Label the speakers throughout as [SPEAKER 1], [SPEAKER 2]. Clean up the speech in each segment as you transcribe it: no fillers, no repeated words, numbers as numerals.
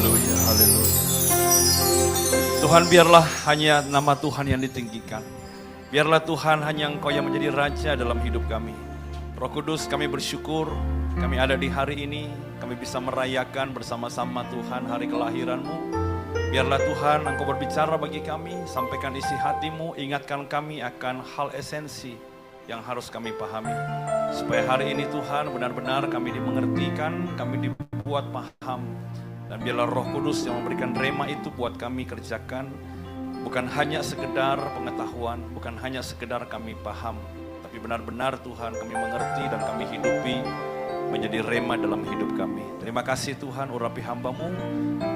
[SPEAKER 1] Haleluya, haleluya. Tuhan, biarlah hanya nama Tuhan yang ditinggikan. Biarlah Tuhan hanya Engkau yang menjadi Raja dalam hidup kami. Roh Kudus, kami bersyukur kami ada di hari ini. Kami bisa merayakan bersama-sama Tuhan hari kelahiran-Mu. Biarlah Tuhan Engkau berbicara bagi kami, sampaikan isi hati-Mu, ingatkan kami akan hal esensi yang harus kami pahami. Supaya hari ini Tuhan benar-benar kami dimengertikan, kami dibuat paham. Dan biarlah Roh Kudus yang memberikan rema itu buat kami kerjakan. Bukan hanya sekedar pengetahuan, bukan hanya sekedar kami paham. Tapi benar-benar Tuhan kami mengerti dan kami hidupi menjadi rema dalam hidup kami. Terima kasih Tuhan, urapi hamba-Mu.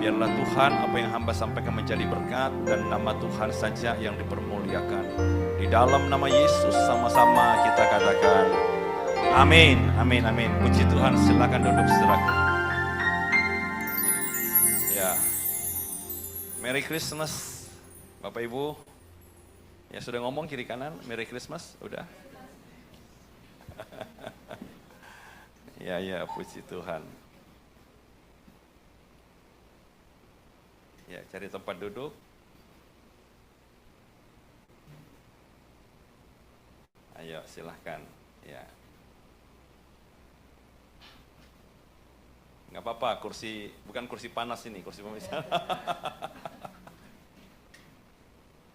[SPEAKER 1] Biarlah Tuhan apa yang hamba sampaikan menjadi berkat dan nama Tuhan saja yang dipermuliakan. Di dalam nama Yesus sama-sama kita katakan amin, amin, amin. Puji Tuhan, silakan duduk saudaraku. Ya, Merry Christmas Bapak Ibu. Ya sudah ngomong kiri kanan, Merry Christmas, udah. Ya, puji Tuhan. Ya, cari tempat duduk. Ayo, silahkan. Ya. Nggak apa-apa, bukan kursi panas ini, kursi pembicara.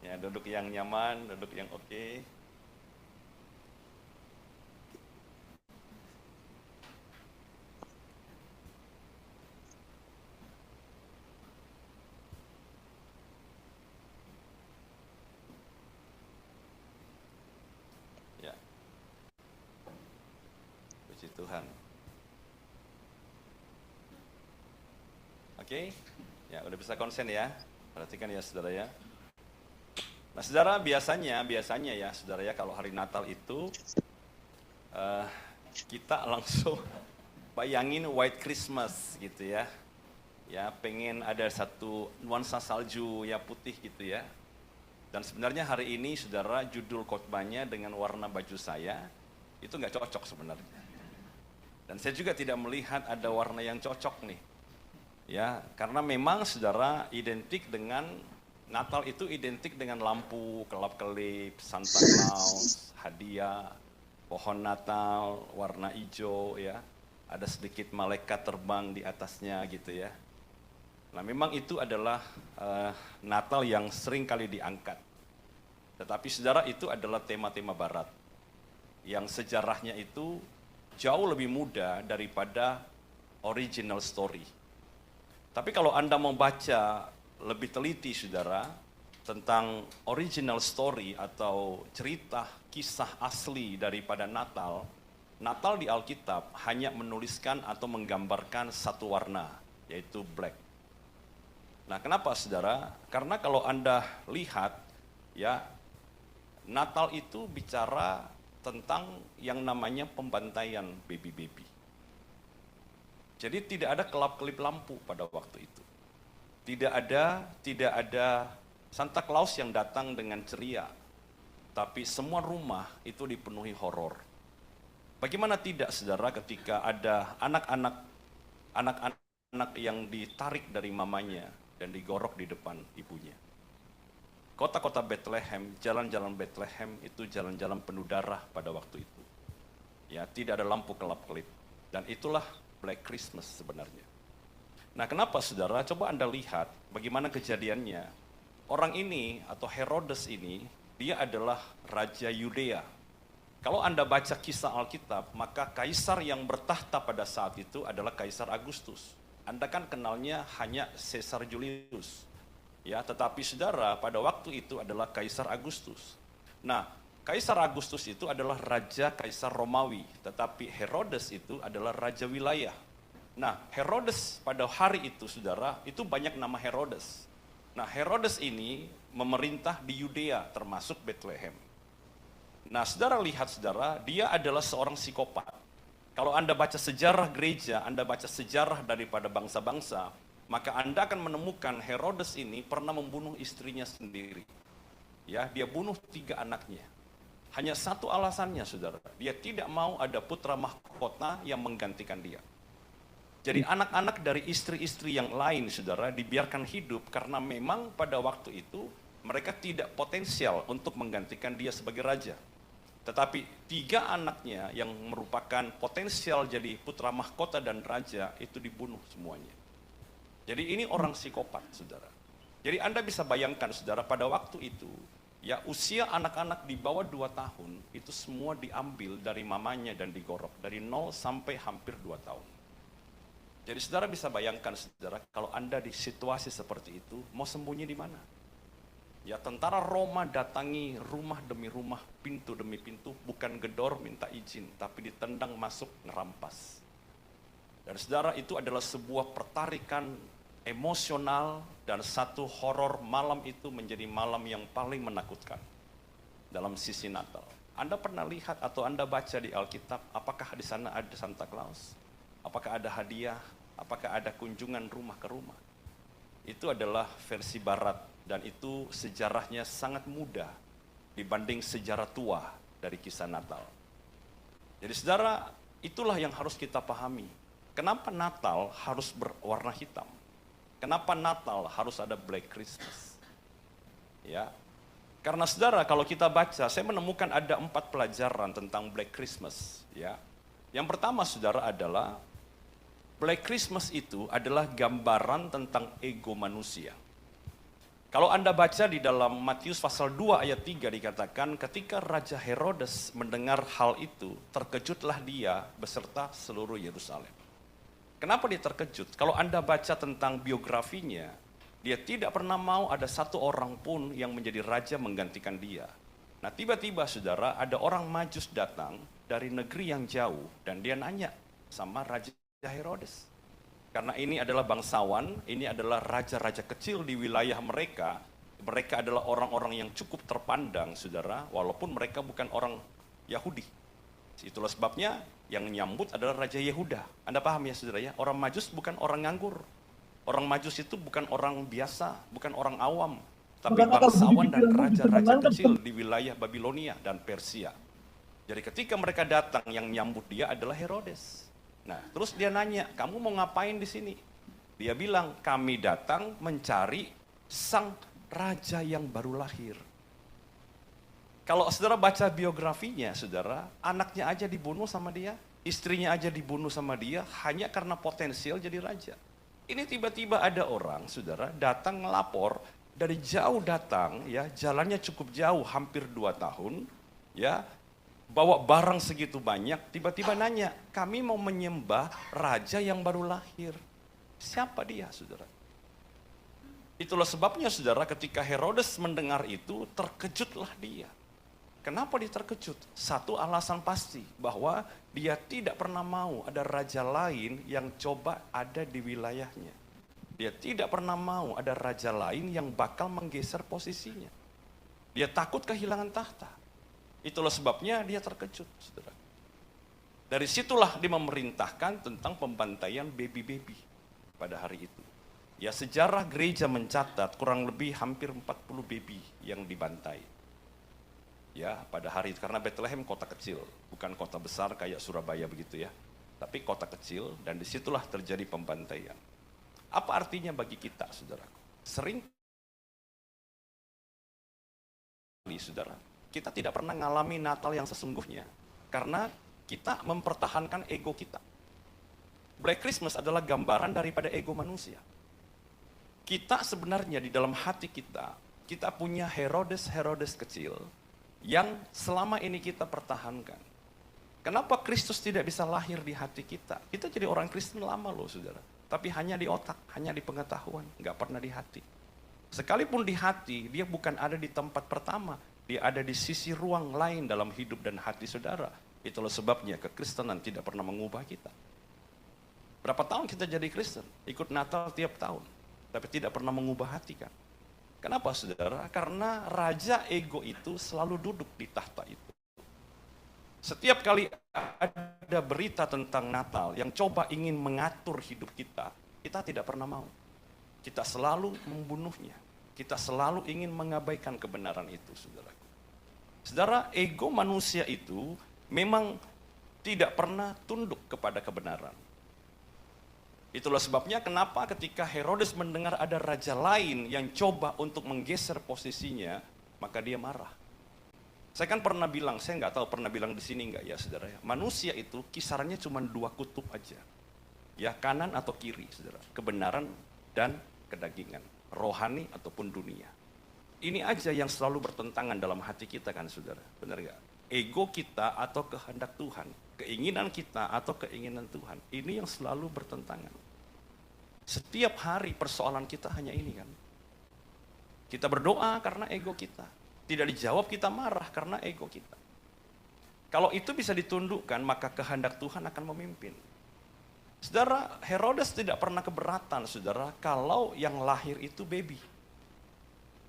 [SPEAKER 1] Ya, duduk yang nyaman, duduk yang oke. Ya. Puji Tuhan. Oke, ya udah bisa konsen ya, perhatikan ya saudara ya. Nah saudara biasanya ya saudara ya kalau hari Natal itu kita langsung bayangin White Christmas gitu ya. Ya pengen ada satu nuansa salju ya putih gitu ya. Dan sebenarnya hari ini saudara judul khotbahnya dengan warna baju saya itu nggak cocok sebenarnya. Dan saya juga tidak melihat ada warna yang cocok nih. Ya, karena memang saudara identik dengan Natal itu identik dengan lampu, kelap-kelip, Santa Claus, hadiah, pohon Natal, warna hijau ya. Ada sedikit malaikat terbang di atasnya gitu ya. Nah, memang itu adalah Natal yang sering kali diangkat. Tetapi saudara itu adalah tema-tema barat. Yang sejarahnya itu jauh lebih muda daripada original story. Tapi kalau Anda mau baca lebih teliti saudara tentang original story atau cerita kisah asli daripada Natal, Natal di Alkitab hanya menuliskan atau menggambarkan satu warna, yaitu black. Nah, kenapa saudara? Karena kalau Anda lihat ya, Natal itu bicara tentang yang namanya pembantaian baby-baby. Jadi tidak ada kelap-kelip lampu pada waktu itu. Tidak ada Santa Claus yang datang dengan ceria. Tapi semua rumah itu dipenuhi horor. Bagaimana tidak saudara ketika ada anak-anak yang ditarik dari mamanya dan digorok di depan ibunya. Kota-kota Bethlehem, jalan-jalan Bethlehem itu jalan-jalan penuh darah pada waktu itu. Ya, tidak ada lampu kelap-kelip. Dan itulah Black Christmas sebenarnya. Nah, kenapa saudara? Coba Anda lihat bagaimana kejadiannya. Orang ini atau Herodes ini, dia adalah Raja Yudea. Kalau Anda baca kisah Alkitab, maka kaisar yang bertahta pada saat itu adalah Kaisar Agustus. Anda kan kenalnya hanya Caesar Julius. Ya, tetapi saudara, pada waktu itu adalah Kaisar Agustus. Nah, Kaisar Agustus itu adalah Raja Kaisar Romawi, tetapi Herodes itu adalah Raja wilayah. Nah, Herodes pada hari itu, saudara, itu banyak nama Herodes. Nah, Herodes ini memerintah di Yudea, termasuk Bethlehem. Nah, saudara lihat, saudara, dia adalah seorang psikopat. Kalau Anda baca sejarah gereja, Anda baca sejarah daripada bangsa-bangsa, maka Anda akan menemukan Herodes ini pernah membunuh istrinya sendiri. Ya, dia bunuh 3 anaknya. Hanya satu alasannya, saudara. Dia tidak mau ada putra mahkota yang menggantikan dia. Jadi anak-anak dari istri-istri yang lain, saudara, dibiarkan hidup karena memang pada waktu itu mereka tidak potensial untuk menggantikan dia sebagai raja. Tetapi 3 anaknya yang merupakan potensial jadi putra mahkota dan raja itu dibunuh semuanya. Jadi ini orang psikopat, saudara. Jadi Anda bisa bayangkan, saudara, pada waktu itu, ya usia anak-anak di bawah 2 tahun itu semua diambil dari mamanya dan digorok dari 0 sampai hampir 2 tahun. Jadi saudara bisa bayangkan, saudara, kalau Anda di situasi seperti itu, mau sembunyi di mana? Ya tentara Roma datangi rumah demi rumah, pintu demi pintu, bukan gedor minta izin, tapi ditendang masuk ngerampas. Dan saudara, itu adalah sebuah pertarikan emosional dan satu horor malam itu menjadi malam yang paling menakutkan dalam sisi Natal. Anda pernah lihat atau Anda baca di Alkitab, apakah di sana ada Santa Claus? Apakah ada hadiah? Apakah ada kunjungan rumah ke rumah? Itu adalah versi barat dan itu sejarahnya sangat mudah dibanding sejarah tua dari kisah Natal. Jadi saudara, itulah yang harus kita pahami. Kenapa Natal harus berwarna hitam? Kenapa Natal harus ada Black Christmas? Ya, karena saudara, kalau kita baca, saya menemukan ada 4 pelajaran tentang Black Christmas. Ya, yang pertama, saudara, adalah Black Christmas itu adalah gambaran tentang ego manusia. Kalau Anda baca di dalam Matius pasal 2 ayat 3 dikatakan, ketika Raja Herodes mendengar hal itu, terkejutlah dia beserta seluruh Yerusalem. Kenapa dia terkejut? Kalau Anda baca tentang biografinya, dia tidak pernah mau ada satu orang pun yang menjadi raja menggantikan dia. Nah tiba-tiba saudara, ada orang Majus datang dari negeri yang jauh dan dia nanya sama Raja Herodes. Karena ini adalah bangsawan, ini adalah raja-raja kecil di wilayah mereka. Mereka adalah orang-orang yang cukup terpandang, saudara, walaupun mereka bukan orang Yahudi. Itulah sebabnya yang nyambut adalah Raja Yehuda. Anda paham ya, saudara ya? Orang Majus bukan orang nganggur. Orang Majus itu bukan orang biasa, bukan orang awam, tapi bangsawan dan raja-raja kecil di wilayah Babilonia dan Persia. Jadi ketika mereka datang, yang nyambut dia adalah Herodes. Nah, terus dia nanya, kamu mau ngapain di sini? Dia bilang, kami datang mencari sang raja yang baru lahir. Kalau saudara baca biografinya, saudara, anaknya aja dibunuh sama dia, istrinya aja dibunuh sama dia, hanya karena potensial jadi raja. Ini tiba-tiba ada orang, saudara, datang ngelapor, dari jauh datang, ya, jalannya cukup jauh, hampir 2 tahun, ya, bawa barang segitu banyak, tiba-tiba nanya, kami mau menyembah raja yang baru lahir. Siapa dia, saudara? Itulah sebabnya, saudara, ketika Herodes mendengar itu, terkejutlah dia. Kenapa dia terkejut? Satu alasan pasti, bahwa dia tidak pernah mau ada raja lain yang coba ada di wilayahnya. Dia tidak pernah mau ada raja lain yang bakal menggeser posisinya. Dia takut kehilangan tahta. Itulah sebabnya dia terkejut, saudara. Dari situlah dia memerintahkan tentang pembantaian baby-baby pada hari itu. Ya, sejarah gereja mencatat kurang lebih hampir 40 baby yang dibantai. Ya, pada hari itu, karena Bethlehem kota kecil, bukan kota besar kayak Surabaya begitu ya. Tapi kota kecil, dan disitulah terjadi pembantaian. Apa artinya bagi kita, saudaraku? Sering kali, saudara, kita tidak pernah mengalami Natal yang sesungguhnya, karena kita mempertahankan ego kita. Black Christmas adalah gambaran daripada ego manusia. Kita sebenarnya di dalam hati kita punya Herodes kecil, yang selama ini kita pertahankan. Kenapa Kristus tidak bisa lahir di hati kita? Kita jadi orang Kristen lama loh, saudara. Tapi hanya di otak, hanya di pengetahuan, nggak pernah di hati. Sekalipun di hati, dia bukan ada di tempat pertama. Dia ada di sisi ruang lain dalam hidup dan hati saudara. Itulah sebabnya kekristenan tidak pernah mengubah kita. Berapa tahun kita jadi Kristen? Ikut Natal tiap tahun. Tapi tidak pernah mengubah hati kan? Kenapa, saudara? Karena raja ego itu selalu duduk di tahta itu. Setiap kali ada berita tentang Natal yang coba ingin mengatur hidup kita tidak pernah mau. Kita selalu membunuhnya. Kita selalu ingin mengabaikan kebenaran itu, saudara. Saudara, ego manusia itu memang tidak pernah tunduk kepada kebenaran. Itulah sebabnya kenapa ketika Herodes mendengar ada raja lain yang coba untuk menggeser posisinya, maka dia marah. Saya kan pernah bilang, saya nggak tahu pernah bilang di sini nggak ya saudara ya. Manusia itu kisarannya cuma 2 kutub aja, ya kanan atau kiri saudara, kebenaran dan kedagingan, rohani ataupun dunia. Ini aja yang selalu bertentangan dalam hati kita kan saudara, benar nggak? Ego kita atau kehendak Tuhan, keinginan kita atau keinginan Tuhan, ini yang selalu bertentangan. Setiap hari persoalan kita hanya ini kan. Kita berdoa karena ego kita. Tidak dijawab kita marah karena ego kita. Kalau itu bisa ditundukkan, maka kehendak Tuhan akan memimpin. Saudara, Herodes tidak pernah keberatan, saudara, kalau yang lahir itu baby.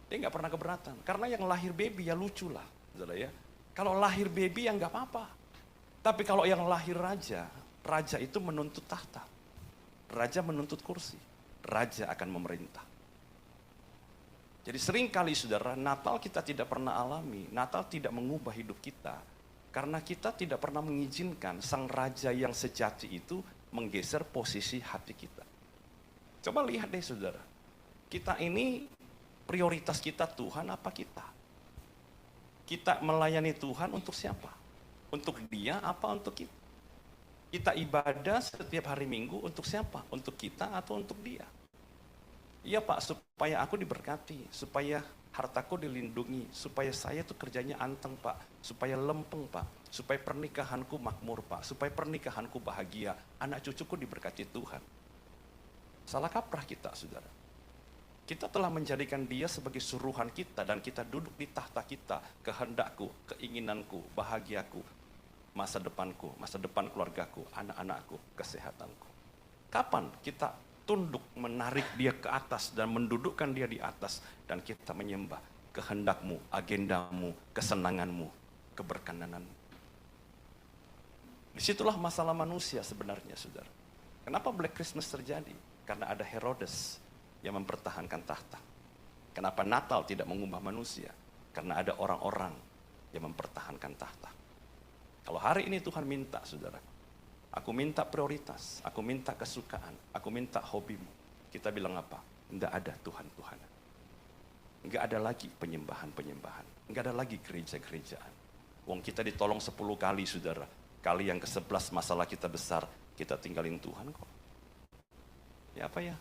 [SPEAKER 1] Dia nggak pernah keberatan, karena yang lahir baby ya lucu lah, saudara ya. Kalau lahir baby ya nggak apa-apa. Tapi kalau yang lahir raja, raja itu menuntut tahta. Raja menuntut kursi, raja akan memerintah. Jadi seringkali saudara, Natal kita tidak pernah alami, Natal tidak mengubah hidup kita, karena kita tidak pernah mengizinkan sang raja yang sejati itu menggeser posisi hati kita. Coba lihat deh saudara, kita ini prioritas kita Tuhan apa kita? Kita melayani Tuhan untuk siapa? Untuk dia apa untuk kita? Kita ibadah setiap hari Minggu untuk siapa? Untuk kita atau untuk dia? Iya Pak, supaya aku diberkati, supaya hartaku dilindungi, supaya saya tuh kerjanya anteng Pak, supaya lempeng Pak, supaya pernikahanku makmur Pak, supaya pernikahanku bahagia, anak cucuku diberkati Tuhan. Salah kaprah kita saudara. Kita telah menjadikan dia sebagai suruhan kita dan kita duduk di tahta kita, kehendakku, keinginanku, bahagiaku, masa depan keluargaku, anak-anakku, kesehatanku. Kapan kita tunduk menarik dia ke atas dan mendudukkan dia di atas dan kita menyembah kehendakmu, agendamu, kesenanganmu, keberkenananmu. Disitulah masalah manusia sebenarnya saudara. Kenapa Black Christmas terjadi? Karena ada Herodes yang mempertahankan tahta. Kenapa Natal tidak mengubah manusia? Karena ada orang-orang yang mempertahankan tahta. Kalau hari ini Tuhan minta saudara, aku minta prioritas, aku minta kesukaan, aku minta hobimu. Kita bilang apa? Enggak ada Tuhan-Tuhan. Enggak ada lagi penyembahan-penyembahan. Enggak ada lagi gereja-gerejaan. Wong kita ditolong 10 kali saudara. Kali yang ke-11 masalah kita besar, kita tinggalin Tuhan kok. Ya apa ya?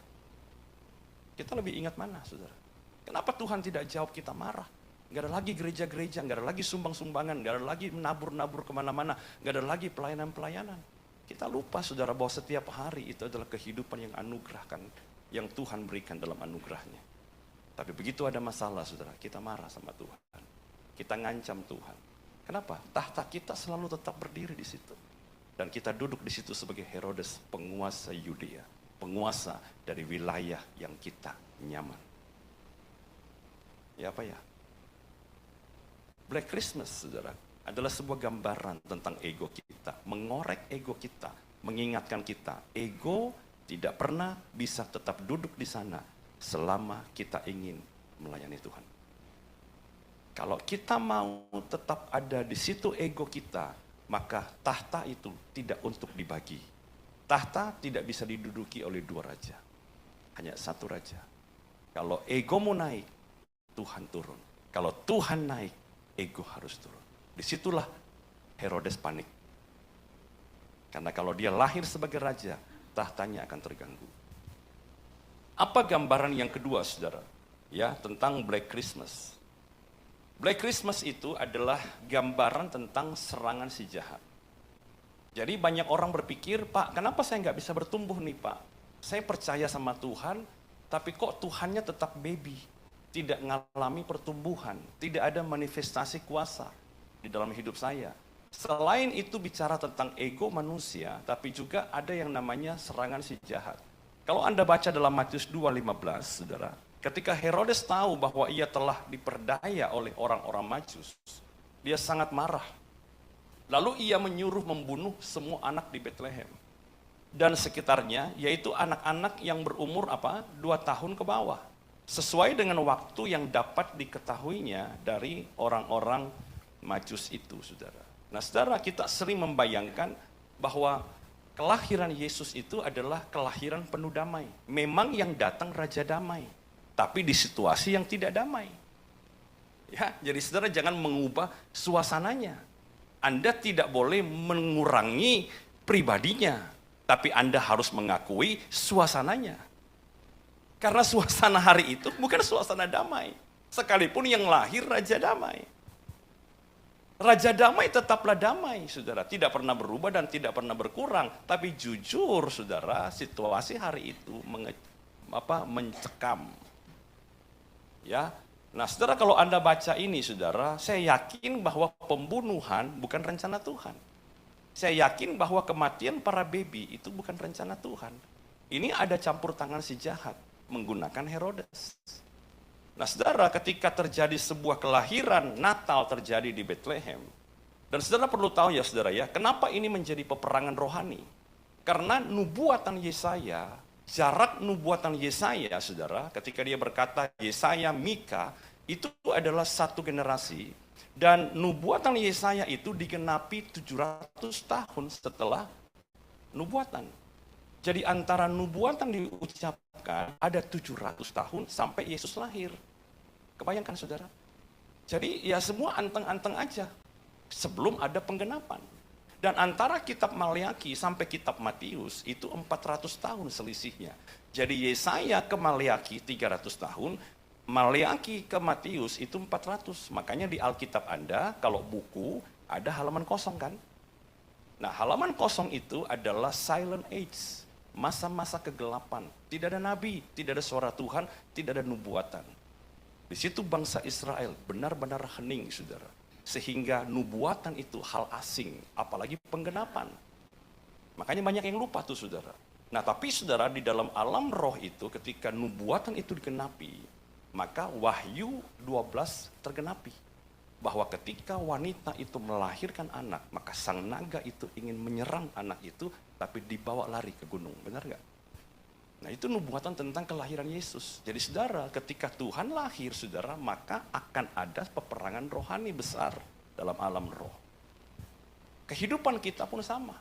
[SPEAKER 1] Kita lebih ingat mana saudara? Kenapa Tuhan tidak jawab kita marah? Enggak ada lagi gereja-gereja, enggak ada lagi sumbang-sumbangan, enggak ada lagi menabur-nabur kemana-mana, enggak ada lagi pelayanan-pelayanan. Kita lupa saudara bahwa setiap hari itu adalah kehidupan yang anugerahkan, yang Tuhan berikan dalam anugerahnya. Tapi begitu ada masalah saudara, kita marah sama Tuhan. Kita ngancam Tuhan. Kenapa? Tahta kita selalu tetap berdiri di situ. Dan kita duduk di situ sebagai Herodes, penguasa Yudea, penguasa dari wilayah yang kita nyaman. Ya apa ya? Black Christmas saudara adalah sebuah gambaran tentang ego kita, mengorek ego kita, mengingatkan kita, ego tidak pernah bisa tetap duduk di sana selama kita ingin melayani Tuhan. Kalau kita mau tetap ada di situ ego kita, maka tahta itu tidak untuk dibagi. Tahta tidak bisa diduduki oleh 2 raja, hanya 1 raja. Kalau egomu naik, Tuhan turun. Kalau Tuhan naik, ego harus turun. Disitulah Herodes panik. Karena kalau dia lahir sebagai raja, tahtanya akan terganggu. Apa gambaran yang kedua, saudara? Ya, tentang Black Christmas. Black Christmas itu adalah gambaran tentang serangan si jahat. Jadi banyak orang berpikir, Pak, kenapa saya nggak bisa bertumbuh nih, Pak? Saya percaya sama Tuhan, tapi kok Tuhannya tetap baby? Tidak mengalami pertumbuhan, tidak ada manifestasi kuasa di dalam hidup saya. Selain itu bicara tentang ego manusia, tapi juga ada yang namanya serangan si jahat. Kalau Anda baca dalam Matius 2:15, saudara, ketika Herodes tahu bahwa ia telah diperdaya oleh orang-orang Majus, dia sangat marah. Lalu ia menyuruh membunuh semua anak di Bethlehem dan sekitarnya, yaitu anak-anak yang berumur 2 tahun ke bawah, sesuai dengan waktu yang dapat diketahuinya dari orang-orang Majus itu, saudara. Nah, saudara, kita sering membayangkan bahwa Kelahiran Yesus itu adalah kelahiran penuh damai. Memang yang datang Raja Damai, tapi di situasi yang tidak damai. Ya, jadi saudara jangan mengubah suasananya. Anda tidak boleh mengurangi pribadinya, tapi Anda harus mengakui suasananya. Karena suasana hari itu bukan suasana damai. Sekalipun yang lahir Raja Damai. Raja Damai tetaplah damai, saudara. Tidak pernah berubah dan tidak pernah berkurang. Tapi jujur, saudara, situasi hari itu mencekam. Ya, nah saudara kalau Anda baca ini, saudara, saya yakin bahwa pembunuhan bukan rencana Tuhan. Saya yakin bahwa kematian para baby itu bukan rencana Tuhan. Ini ada campur tangan si jahat menggunakan Herodes. Nah saudara, ketika terjadi sebuah kelahiran Natal terjadi di Bethlehem, dan saudara perlu tahu ya saudara ya, kenapa ini menjadi peperangan rohani? Karena nubuatan Yesaya, jarak nubuatan Yesaya saudara, ketika dia berkata Yesaya, Mika, itu adalah satu generasi, dan nubuatan Yesaya itu digenapi 700 tahun setelah nubuatan. Jadi antara nubuatan diucapkan ada 700 tahun sampai Yesus lahir. Kebayangkan saudara? Jadi ya semua anteng-anteng aja sebelum ada penggenapan. Dan antara kitab Maleakhi sampai kitab Matius itu 400 tahun selisihnya. Jadi Yesaya ke Maleakhi 300 tahun, Maleakhi ke Matius itu 400. Makanya di Alkitab Anda kalau buku ada halaman kosong kan? Nah halaman kosong itu adalah silent age. Masa-masa kegelapan, tidak ada nabi, tidak ada suara Tuhan, tidak ada nubuatan. Di situ bangsa Israel benar-benar hening, saudara. Sehingga nubuatan itu hal asing, apalagi penggenapan. Makanya banyak yang lupa tuh, saudara. Nah, tapi saudara, di dalam alam roh itu, ketika nubuatan itu digenapi, maka Wahyu 12 tergenapi. Bahwa ketika wanita itu melahirkan anak, maka sang naga itu ingin menyerang anak itu, tapi dibawa lari ke gunung, benar nggak? Nah itu nubuatan tentang kelahiran Yesus. Jadi saudara, ketika Tuhan lahir saudara, maka akan ada peperangan rohani besar dalam alam roh. Kehidupan kita pun sama.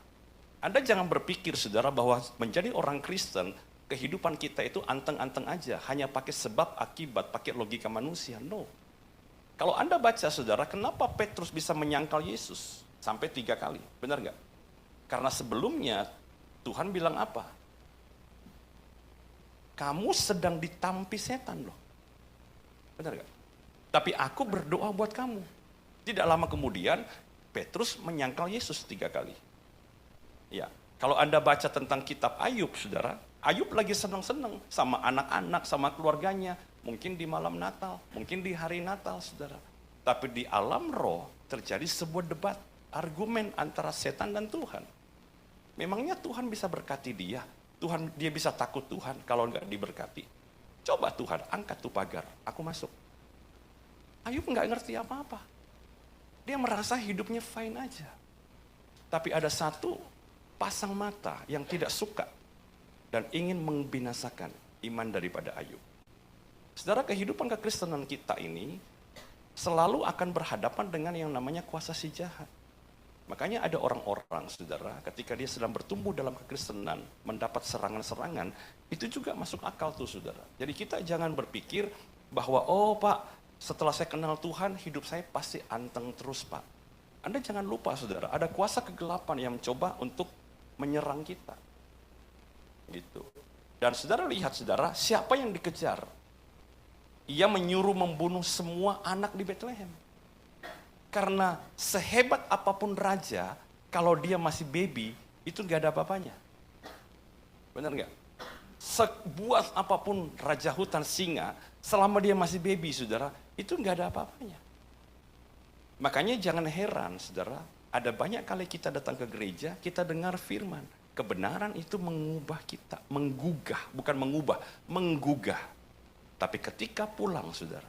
[SPEAKER 1] Anda jangan berpikir saudara bahwa menjadi orang Kristen, kehidupan kita itu anteng-anteng aja, hanya pakai sebab akibat, pakai logika manusia. No. Kalau Anda baca saudara, kenapa Petrus bisa menyangkal Yesus sampai 3 kali, benar nggak? Karena sebelumnya Tuhan bilang apa? Kamu sedang ditampi setan loh. Benar gak? Tapi aku berdoa buat kamu. Tidak lama kemudian Petrus menyangkal Yesus 3 kali. Ya, kalau Anda baca tentang kitab Ayub, saudara, Ayub lagi senang-senang sama anak-anak, sama keluarganya. Mungkin di malam Natal, mungkin di hari Natal, saudara. Tapi di alam roh terjadi sebuah debat, argumen antara setan dan Tuhan. Memangnya Tuhan bisa berkati dia? Dia bisa takut Tuhan kalau nggak diberkati. Coba Tuhan, angkat tuh pagar, aku masuk. Ayub nggak ngerti apa-apa. Dia merasa hidupnya fine aja. Tapi ada satu pasang mata yang tidak suka dan ingin membinasakan iman daripada Ayub. Saudara, kehidupan kekristenan kita ini selalu akan berhadapan dengan yang namanya kuasa si jahat. Makanya ada orang-orang, saudara, ketika dia sedang bertumbuh dalam kekristenan, mendapat serangan-serangan, itu juga masuk akal tuh, saudara. Jadi kita jangan berpikir bahwa, oh Pak, setelah saya kenal Tuhan, hidup saya pasti anteng terus, Pak. Anda jangan lupa, saudara, ada kuasa kegelapan yang mencoba untuk menyerang kita. Gitu. Dan saudara lihat, saudara, siapa yang dikejar? Ia menyuruh membunuh semua anak di Bethlehem. Karena sehebat apapun raja, kalau dia masih baby, itu nggak ada apa-apanya. Benar nggak? Sebuah apapun raja hutan singa, selama dia masih baby, saudara, itu nggak ada apa-apanya. Makanya jangan heran, saudara, ada banyak kali kita datang ke gereja, kita dengar firman. Kebenaran itu mengubah kita, menggugah, bukan mengubah, menggugah. Tapi ketika pulang, saudara,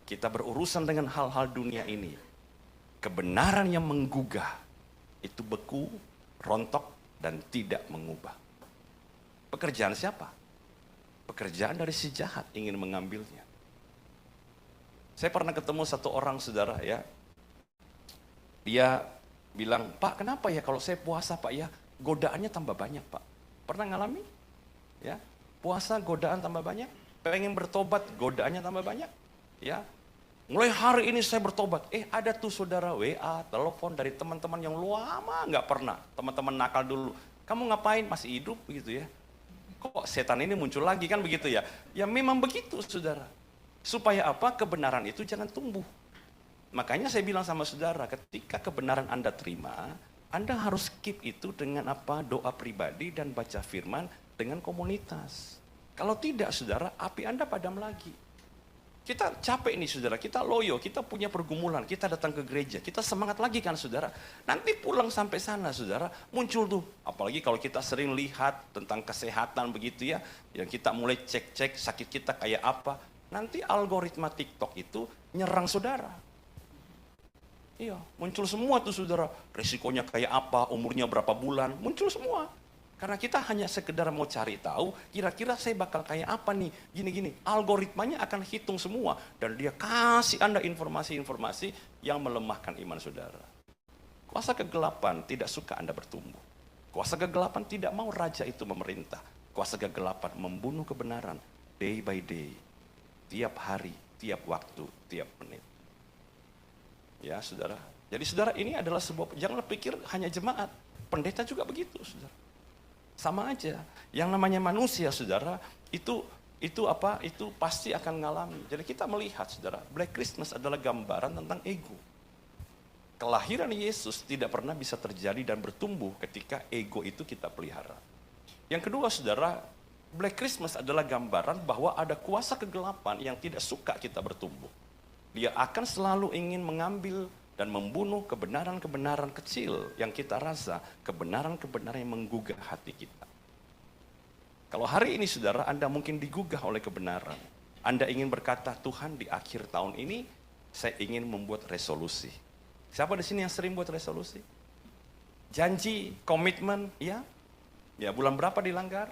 [SPEAKER 1] kita berurusan dengan hal-hal dunia ini, kebenaran yang menggugah itu beku, rontok, dan tidak mengubah. Pekerjaan siapa? Pekerjaan dari si jahat ingin mengambilnya. Saya pernah ketemu satu orang, saudara, ya. Dia bilang, Pak, kenapa ya kalau saya puasa, Pak, ya godaannya tambah banyak, Pak. Pernah ngalami? Ya, puasa godaan tambah banyak, pengen bertobat godaannya tambah banyak. Ya, mulai hari ini saya bertobat. Ada tuh saudara WA, telepon dari teman-teman yang lama nggak pernah. Teman-teman nakal dulu. Kamu ngapain? Masih hidup begitu ya? Kok setan ini muncul lagi kan begitu ya? Ya memang begitu saudara. Supaya apa? Kebenaran itu jangan tumbuh. Makanya saya bilang sama saudara, ketika kebenaran Anda terima, Anda harus keep itu dengan apa? Doa pribadi dan baca firman dengan komunitas. Kalau tidak saudara, api Anda padam lagi. Kita capek nih saudara, kita loyo, kita punya pergumulan, kita datang ke gereja, kita semangat lagi kan saudara. Nanti pulang sampai sana saudara, muncul tuh, apalagi kalau kita sering lihat tentang kesehatan begitu ya, yang kita mulai cek-cek sakit kita kayak apa, nanti algoritma TikTok itu nyerang saudara. Iya, muncul semua tuh saudara, resikonya kayak apa, umurnya berapa bulan, muncul semua. Karena kita hanya sekedar mau cari tahu, kira-kira saya bakal kayak apa nih, gini-gini. Algoritmanya akan hitung semua, dan dia kasih Anda informasi-informasi yang melemahkan iman saudara. Kuasa kegelapan tidak suka Anda bertumbuh. Kuasa kegelapan tidak mau raja itu memerintah. Kuasa kegelapan membunuh kebenaran, day by day. Tiap hari, tiap waktu, tiap menit. Ya saudara, jadi saudara ini adalah sebuah, jangan pikir hanya jemaat. Pendeta juga begitu saudara. Sama aja, yang namanya manusia saudara, itu pasti akan ngalami. Jadi kita melihat saudara, Black Christmas adalah gambaran tentang ego. Kelahiran Yesus tidak pernah bisa terjadi dan bertumbuh ketika ego itu kita pelihara. Yang kedua saudara, Black Christmas adalah gambaran bahwa ada kuasa kegelapan yang tidak suka kita bertumbuh. Dia akan selalu ingin mengambil dan membunuh kebenaran-kebenaran kecil yang kita rasa, kebenaran-kebenaran yang menggugah hati kita. Kalau hari ini saudara, Anda mungkin digugah oleh kebenaran. Anda ingin berkata, Tuhan di akhir tahun ini, saya ingin membuat resolusi. Siapa di sini yang sering buat resolusi? Janji, komitmen, ya? Ya, bulan berapa dilanggar?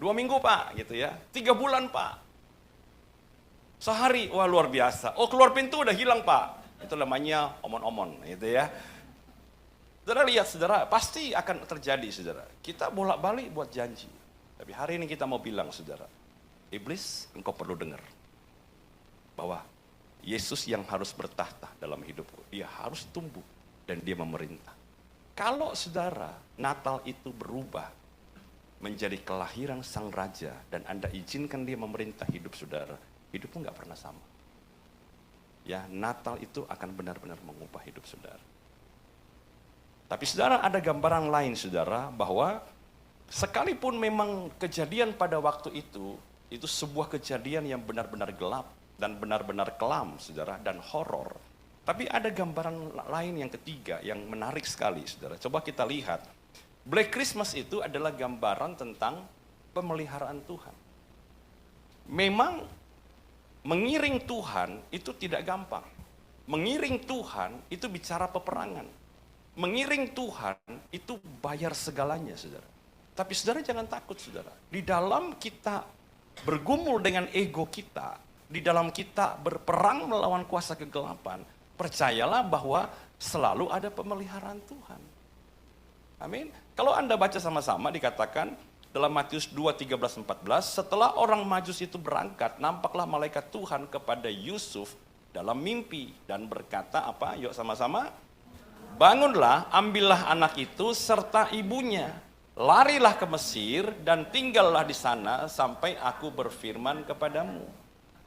[SPEAKER 1] 2 minggu Pak, gitu ya. 3 bulan Pak. Sehari, wah luar biasa. Oh keluar pintu udah hilang Pak. Itu namanya omon-omon gitu ya. Saudara lihat saudara, pasti akan terjadi saudara. Kita bolak-balik buat janji. Tapi hari ini kita mau bilang saudara, iblis engkau perlu dengar. Bahwa Yesus yang harus bertahta dalam hidupku. Dia harus tumbuh dan dia memerintah. Kalau saudara, Natal itu berubah menjadi kelahiran sang raja dan Anda izinkan dia memerintah hidup saudara, hidupmu nggak pernah sama. Ya, Natal itu akan benar-benar mengubah hidup saudara. Tapi saudara ada gambaran lain saudara, bahwa sekalipun memang kejadian pada waktu itu sebuah kejadian yang benar-benar gelap dan benar-benar kelam saudara, dan horor. Tapi ada gambaran lain yang ketiga yang menarik sekali saudara. Coba kita lihat. Black Christmas itu adalah gambaran tentang pemeliharaan Tuhan. Memang mengiring Tuhan itu tidak gampang. Mengiring Tuhan itu bicara peperangan. Mengiring Tuhan itu bayar segalanya, saudara. Tapi saudara jangan takut, saudara. Di dalam kita bergumul dengan ego kita, di dalam kita berperang melawan kuasa kegelapan, percayalah bahwa selalu ada pemeliharaan Tuhan. Amin. Kalau Anda baca sama-sama dikatakan, dalam Matius 2, 13, 14, setelah orang Majus itu berangkat, nampaklah malaikat Tuhan kepada Yusuf dalam mimpi dan berkata apa? Yuk sama-sama. Bangunlah, ambillah anak itu serta ibunya, larilah ke Mesir dan tinggallah di sana sampai aku berfirman kepadamu.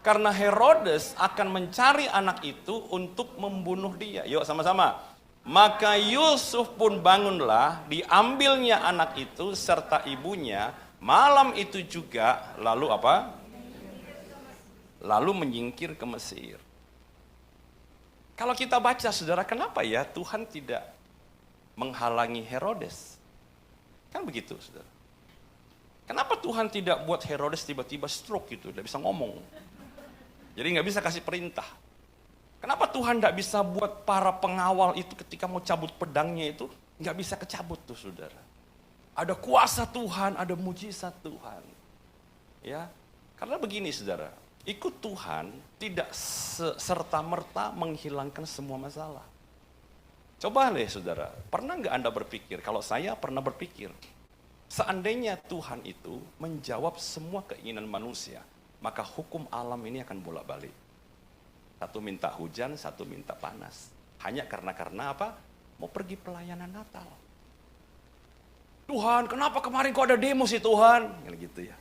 [SPEAKER 1] Karena Herodes akan mencari anak itu untuk membunuh dia. Yuk sama-sama. Maka Yusuf pun bangunlah, diambilnya anak itu serta ibunya, malam itu juga, lalu apa? Lalu menyingkir ke Mesir. Kalau kita baca saudara, kenapa ya Tuhan tidak menghalangi Herodes? Kan begitu saudara. Kenapa Tuhan tidak buat Herodes tiba-tiba stroke gitu, tidak bisa ngomong. Jadi nggak bisa kasih perintah. Kenapa Tuhan tidak bisa buat para pengawal itu ketika mau cabut pedangnya itu nggak bisa kecabut tuh saudara? Ada kuasa Tuhan, ada mujizat Tuhan. Ya, karena begini saudara, ikut Tuhan tidak serta-merta menghilangkan semua masalah. Coba deh saudara, pernah nggak Anda berpikir, kalau saya pernah berpikir, seandainya Tuhan itu menjawab semua keinginan manusia, maka hukum alam ini akan bolak-balik. Satu minta hujan, satu minta panas. Hanya karena apa? Mau pergi pelayanan Natal. Tuhan, kenapa kemarin kok ada demo sih Tuhan? Gitu ya.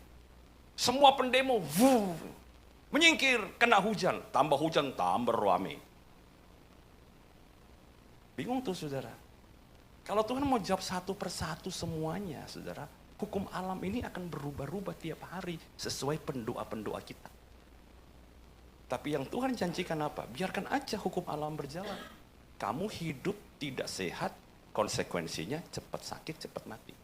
[SPEAKER 1] Semua pendemo, menyingkir, kena hujan. Tambah hujan, tambah rame. Bingung tuh saudara. Kalau Tuhan mau jawab satu persatu semuanya, saudara, hukum alam ini akan berubah-ubah tiap hari sesuai pendoa-pendoa kita. Tapi yang Tuhan janjikan apa? Biarkan aja hukum alam berjalan. Kamu hidup tidak sehat, konsekuensinya cepat sakit, cepat mati.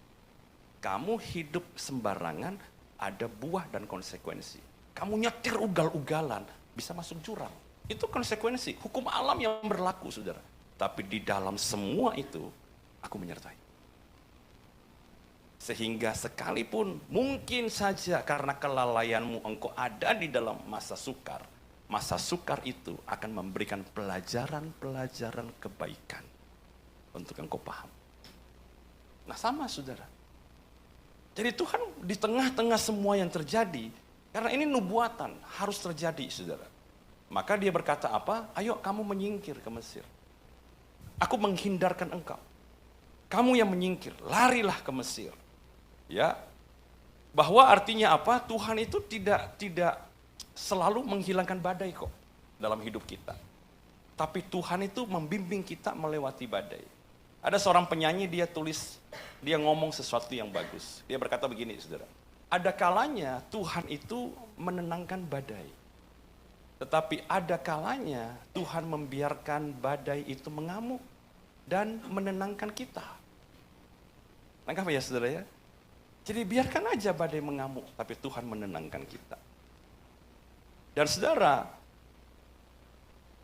[SPEAKER 1] Kamu hidup sembarangan, ada buah dan konsekuensi. Kamu nyetir ugal-ugalan, bisa masuk jurang. Itu konsekuensi, hukum alam yang berlaku, saudara. Tapi di dalam semua itu, aku menyertai. Sehingga sekalipun mungkin saja karena kelalaianmu engkau ada di dalam masa sukar itu akan memberikan pelajaran-pelajaran kebaikan untuk engkau paham. Nah sama saudara. Jadi Tuhan di tengah-tengah semua yang terjadi, karena ini nubuatan harus terjadi saudara. Maka dia berkata apa? Ayo kamu menyingkir ke Mesir. Aku menghindarkan engkau. Kamu yang menyingkir, larilah ke Mesir. Ya, bahwa artinya apa? Tuhan itu tidak selalu menghilangkan badai kok dalam hidup kita. Tapi Tuhan itu membimbing kita melewati badai. Ada seorang penyanyi dia ngomong sesuatu yang bagus. Dia berkata begini, saudara. Ada kalanya Tuhan itu menenangkan badai. Tetapi ada kalanya Tuhan membiarkan badai itu mengamuk dan menenangkan kita. Nangkap ya saudara ya? Jadi biarkan aja badai mengamuk, tapi Tuhan menenangkan kita. Dan saudara,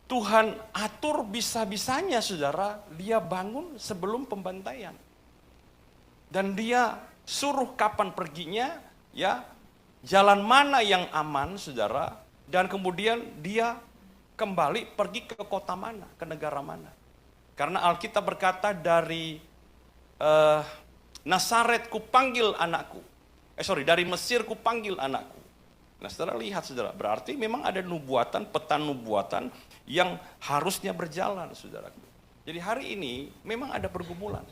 [SPEAKER 1] Tuhan atur bisa-bisanya saudara, dia bangun sebelum pembantaian. Dan dia suruh kapan perginya, ya, jalan mana yang aman saudara, dan kemudian dia kembali pergi ke kota mana, ke negara mana. Karena Alkitab berkata dari Nazaret kupanggil anakku. Dari Mesir kupanggil anakku. Nah saudara lihat saudara, berarti memang ada nubuatan, peta nubuatan yang harusnya berjalan saudara. Jadi hari ini memang ada pergumulan.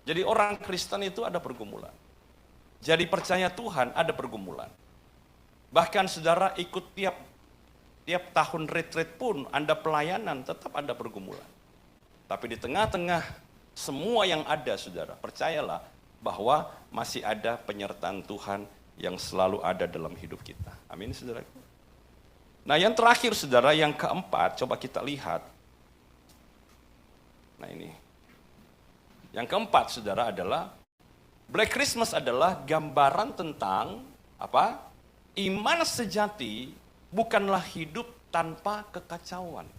[SPEAKER 1] Jadi orang Kristen itu ada pergumulan. Jadi percaya Tuhan ada pergumulan. Bahkan saudara ikut tiap tahun retreat pun Anda pelayanan tetap ada pergumulan. Tapi di tengah-tengah semua yang ada saudara, percayalah bahwa masih ada penyertaan Tuhan yang selalu ada dalam hidup kita. Amin saudara. Nah yang terakhir saudara, yang keempat, coba kita lihat. Nah ini. Yang keempat saudara adalah, Black Christmas adalah gambaran tentang apa? Iman sejati bukanlah hidup tanpa kekacauan.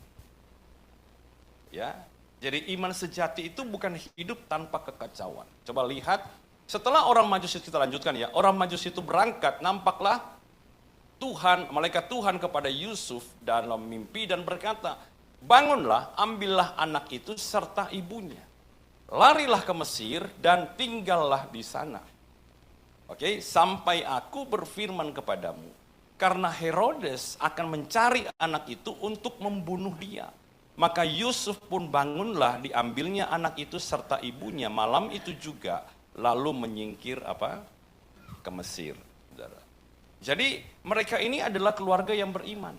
[SPEAKER 1] Ya, jadi iman sejati itu bukan hidup tanpa kekacauan. Coba lihat, setelah orang Majus itu, kita lanjutkan ya, orang Majus itu berangkat, nampaklah malaikat Tuhan kepada Yusuf dalam mimpi dan berkata, bangunlah, ambillah anak itu serta ibunya. Larilah ke Mesir dan tinggallah di sana. Oke, sampai aku berfirman kepadamu, karena Herodes akan mencari anak itu untuk membunuh dia. Maka Yusuf pun bangunlah, diambilnya anak itu serta ibunya malam itu juga, lalu menyingkir ke Mesir. Jadi mereka ini adalah keluarga yang beriman.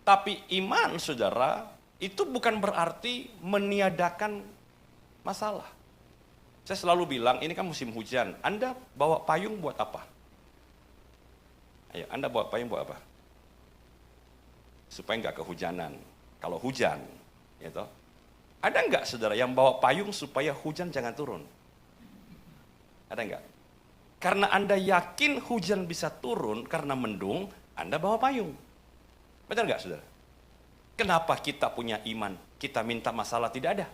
[SPEAKER 1] Tapi iman saudara, itu bukan berarti meniadakan masalah. Saya selalu bilang, ini kan musim hujan, Anda bawa payung buat apa? Ayo, Anda bawa payung buat apa? Supaya nggak kehujanan. Kalau hujan, gitu. Ada nggak saudara yang bawa payung supaya hujan jangan turun? Ada nggak? Karena Anda yakin hujan bisa turun karena mendung, Anda bawa payung. Benar nggak saudara? Kenapa kita punya iman? Kita minta masalah tidak ada.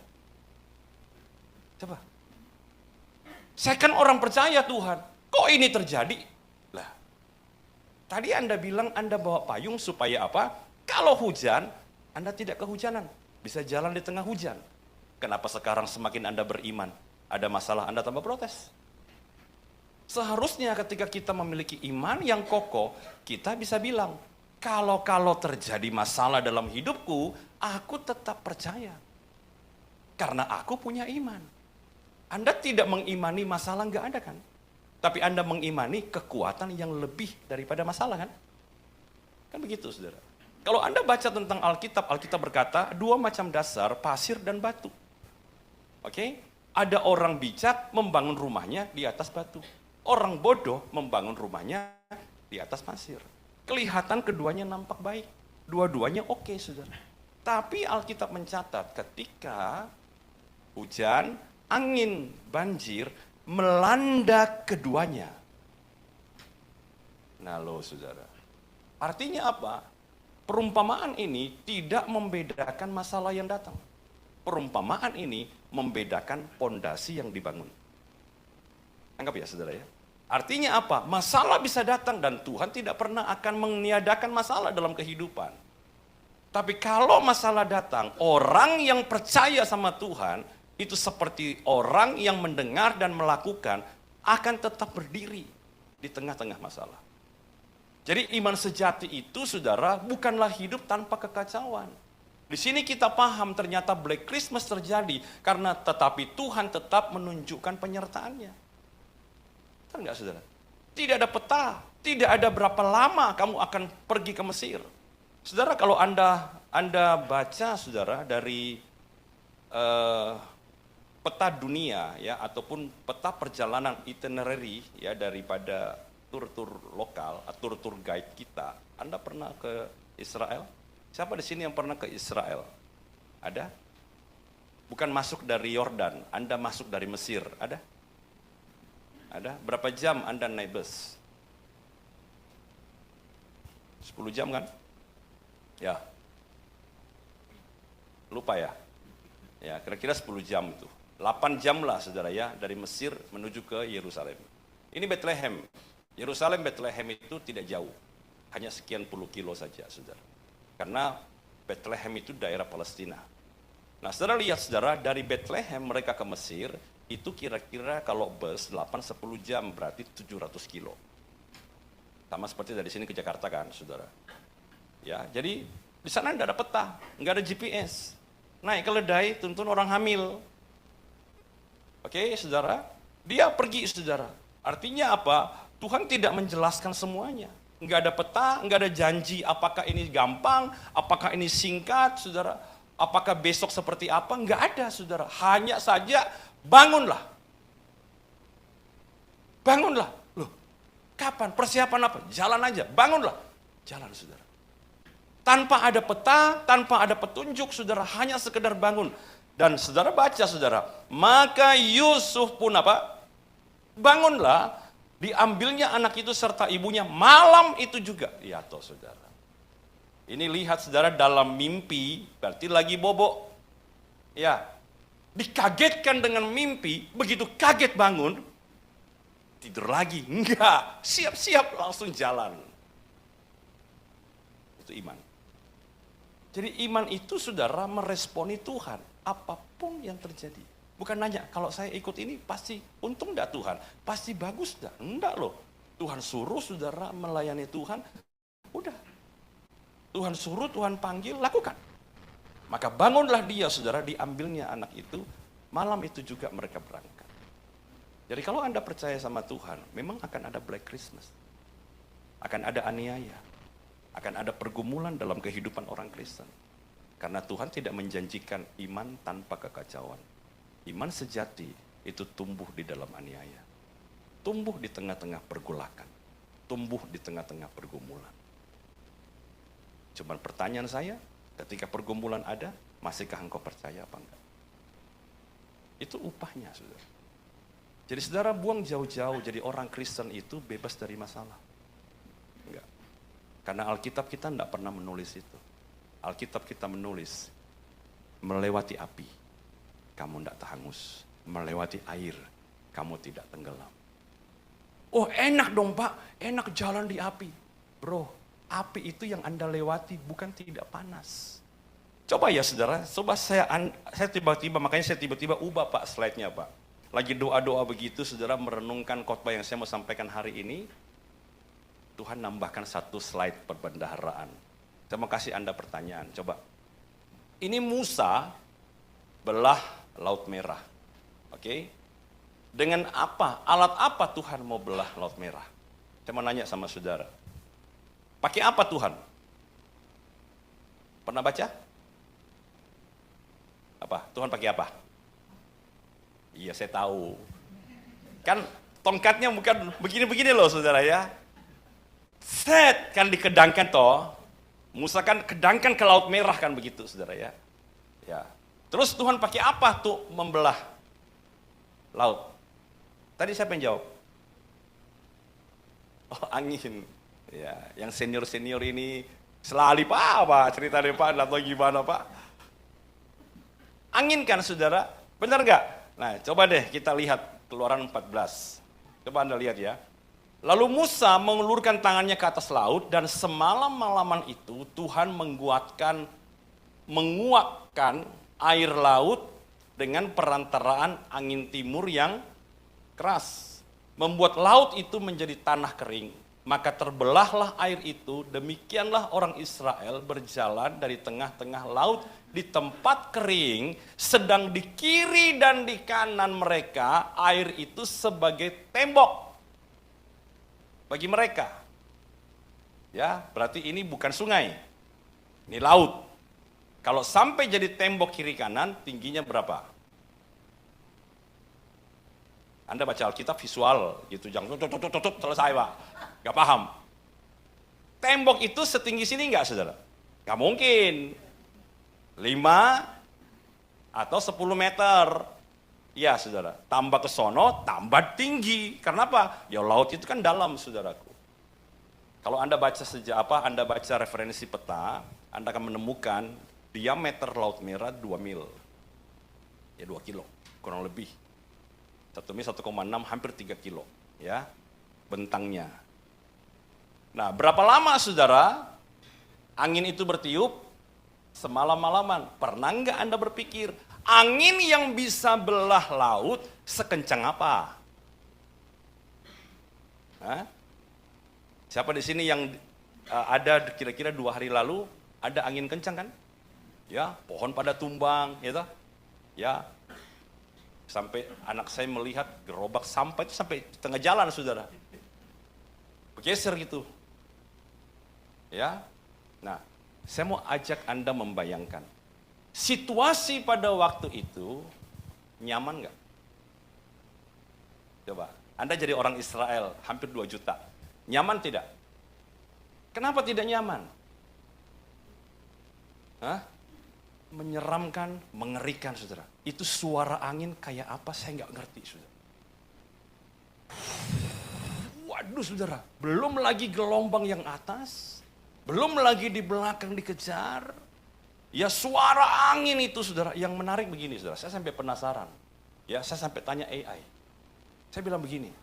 [SPEAKER 1] Coba. Saya kan orang percaya Tuhan. Kok ini terjadi? Lah, tadi Anda bilang Anda bawa payung supaya apa? Kalau hujan, Anda tidak kehujanan. Bisa jalan di tengah hujan. Kenapa sekarang semakin Anda beriman, ada masalah Anda tambah protes? Seharusnya ketika kita memiliki iman yang kokoh, kita bisa bilang, kalau terjadi masalah dalam hidupku, aku tetap percaya. Karena aku punya iman. Anda tidak mengimani masalah, nggak ada kan? Tapi Anda mengimani kekuatan yang lebih daripada masalah kan? Kan begitu saudara. Kalau Anda baca tentang Alkitab, Alkitab berkata, dua macam dasar, pasir dan batu. Oke? Ada orang bijak membangun rumahnya di atas batu. Orang bodoh membangun rumahnya di atas pasir. Kelihatan keduanya nampak baik. Dua-duanya oke, saudara. Tapi Alkitab mencatat ketika hujan, angin, banjir melanda keduanya. Nah lo saudara. Artinya apa? Perumpamaan ini tidak membedakan masalah yang datang. Perumpamaan ini membedakan pondasi yang dibangun. Anggap ya saudara ya. Artinya apa? Masalah bisa datang dan Tuhan tidak pernah akan meniadakan masalah dalam kehidupan. Tapi kalau masalah datang, orang yang percaya sama Tuhan, itu seperti orang yang mendengar dan melakukan, akan tetap berdiri di tengah-tengah masalah. Jadi iman sejati itu, saudara, bukanlah hidup tanpa kekacauan. Di sini kita paham ternyata Black Christmas terjadi, karena tetapi Tuhan tetap menunjukkan penyertaannya. Betul nggak, saudara? Tidak ada peta, tidak ada berapa lama kamu akan pergi ke Mesir. Saudara, kalau Anda baca, saudara, dari peta dunia ya ataupun peta perjalanan itinerary ya daripada tur-tur lokal, tur-tur guide kita. Anda pernah ke Israel? Siapa di sini yang pernah ke Israel? Ada? Bukan masuk dari Yordan, Anda masuk dari Mesir. Ada? Ada? Berapa jam Anda naik bus? 10 jam kan? Ya. Lupa ya? Ya, kira-kira 10 jam itu. 8 jam lah saudara ya, dari Mesir menuju ke Yerusalem. Ini Bethlehem. Yerusalem, Bethlehem itu tidak jauh. Hanya sekian puluh kilo saja saudara. Karena Bethlehem itu daerah Palestina. Nah saudara lihat saudara, dari Bethlehem mereka ke Mesir, itu kira-kira kalau bus 8-10 jam berarti 700 kilo. Sama seperti dari sini ke Jakarta kan saudara. Ya, jadi di sana tidak ada peta, nggak ada GPS. Naik keledai, tuntun orang hamil. Oke, saudara, dia pergi, saudara. Artinya apa? Tuhan tidak menjelaskan semuanya. Nggak ada peta, nggak ada janji apakah ini gampang, apakah ini singkat, saudara. Apakah besok seperti apa? Nggak ada, saudara. Hanya saja bangunlah. Bangunlah. Loh, kapan? Persiapan apa? Jalan aja, bangunlah. Jalan, saudara. Tanpa ada peta, tanpa ada petunjuk, saudara, hanya sekedar bangun. Dan saudara baca, saudara, maka Yusuf pun apa? Bangunlah, diambilnya anak itu serta ibunya malam itu juga. Ya toh saudara. Ini lihat saudara dalam mimpi, berarti lagi bobo. Ya, dikagetkan dengan mimpi, begitu kaget bangun, tidur lagi. Enggak, siap-siap langsung jalan. Itu iman. Jadi iman itu saudara meresponi Tuhan, apapun yang terjadi. Bukan nanya, kalau saya ikut ini pasti untung enggak Tuhan? Pasti bagus enggak? Enggak loh. Tuhan suruh saudara melayani Tuhan, udah. Tuhan suruh, Tuhan panggil, lakukan. Maka bangunlah dia saudara, diambilnya anak itu, malam itu juga mereka berangkat. Jadi kalau Anda percaya sama Tuhan, memang akan ada Black Christmas. Akan ada aniaya. Akan ada pergumulan dalam kehidupan orang Kristen. Karena Tuhan tidak menjanjikan iman tanpa kekacauan. Iman sejati itu tumbuh di dalam aniaya. Tumbuh di tengah-tengah pergolakan. Tumbuh di tengah-tengah pergumulan. Cuman pertanyaan saya, ketika pergumulan ada, masihkah engkau percaya apa enggak? Itu upahnya, saudara. Jadi saudara buang jauh-jauh jadi orang Kristen itu bebas dari masalah. Enggak. Karena Alkitab kita tidak pernah menulis itu. Alkitab kita menulis, melewati api, kamu tidak hangus. Melewati air, kamu tidak tenggelam. Oh enak dong Pak, enak jalan di api. Bro, api itu yang Anda lewati bukan tidak panas. Coba ya saudara, coba saya tiba-tiba, makanya saya tiba-tiba ubah Pak slide-nya Pak. Lagi doa-doa begitu, saudara merenungkan khotbah yang saya mau sampaikan hari ini, Tuhan nambahkan satu slide perbendaharaan. Saya mau kasih Anda pertanyaan, coba. Ini Musa belah Laut Merah, oke? Dengan apa, alat apa Tuhan mau belah Laut Merah? Saya mau nanya sama saudara. Pakai apa Tuhan? Pernah baca? Apa? Tuhan pakai apa? Iya, saya tahu. Kan tongkatnya bukan begini-begini loh saudara ya. Set kan dikedangkan toh. Musa kan kedangkan ke Laut Merah kan begitu saudara ya. Ya. Terus Tuhan pakai apa tuh membelah laut? Tadi siapa yang jawab? Oh, angin. Ya, yang senior-senior ini selalu Pak cerita deh Pak atau gimana Pak? Angin kan saudara, benar nggak? Nah coba deh kita lihat Keluaran 14. Coba Anda lihat ya. Lalu Musa mengulurkan tangannya ke atas laut dan semalam-malaman itu Tuhan menguapkan air laut dengan perantaraan angin timur yang keras. Membuat laut itu menjadi tanah kering. Maka terbelahlah air itu, demikianlah orang Israel berjalan dari tengah-tengah laut di tempat kering, sedang di kiri dan di kanan mereka air itu sebagai tembok bagi mereka. Ya, berarti ini bukan sungai, ini laut. Kalau sampai jadi tembok kiri kanan, tingginya berapa? Anda baca Alkitab visual gitu, jangan tutup selesai Pak. Gak paham. Tembok itu setinggi sini enggak saudara? Gak mungkin. 5 atau 10 meter. Ya saudara, tambah ke sono, tambah tinggi. Karena apa? Ya laut itu kan dalam saudaraku. Kalau Anda baca Anda baca referensi peta, Anda akan menemukan diameter Laut Merah 2 mil. Ya 2 kilo, kurang lebih. 1 mil 1,6 hampir 3 kilo. Ya, bentangnya. Nah, berapa lama saudara angin itu bertiup? Semalam-malaman. Pernah nggak Anda berpikir, angin yang bisa belah laut sekencang apa? Hah? Siapa di sini yang ada kira-kira 2 hari lalu ada angin kencang kan? Ya, pohon pada tumbang, gitu. Ya, sampai anak saya melihat gerobak sampah itu sampai tengah jalan saudara. Bergeser gitu. Ya, nah, saya mau ajak Anda membayangkan situasi pada waktu itu nyaman nggak? Coba, Anda jadi orang Israel hampir 2 juta, nyaman tidak? Kenapa tidak nyaman? Hah? Menyeramkan, mengerikan saudara. Itu suara angin kayak apa saya nggak ngerti saudara. Waduh saudara, belum lagi gelombang yang atas. Belum lagi di belakang dikejar. Ya suara angin itu saudara. Yang menarik begini saudara. Saya sampai penasaran. Ya saya sampai tanya AI. Saya bilang begini.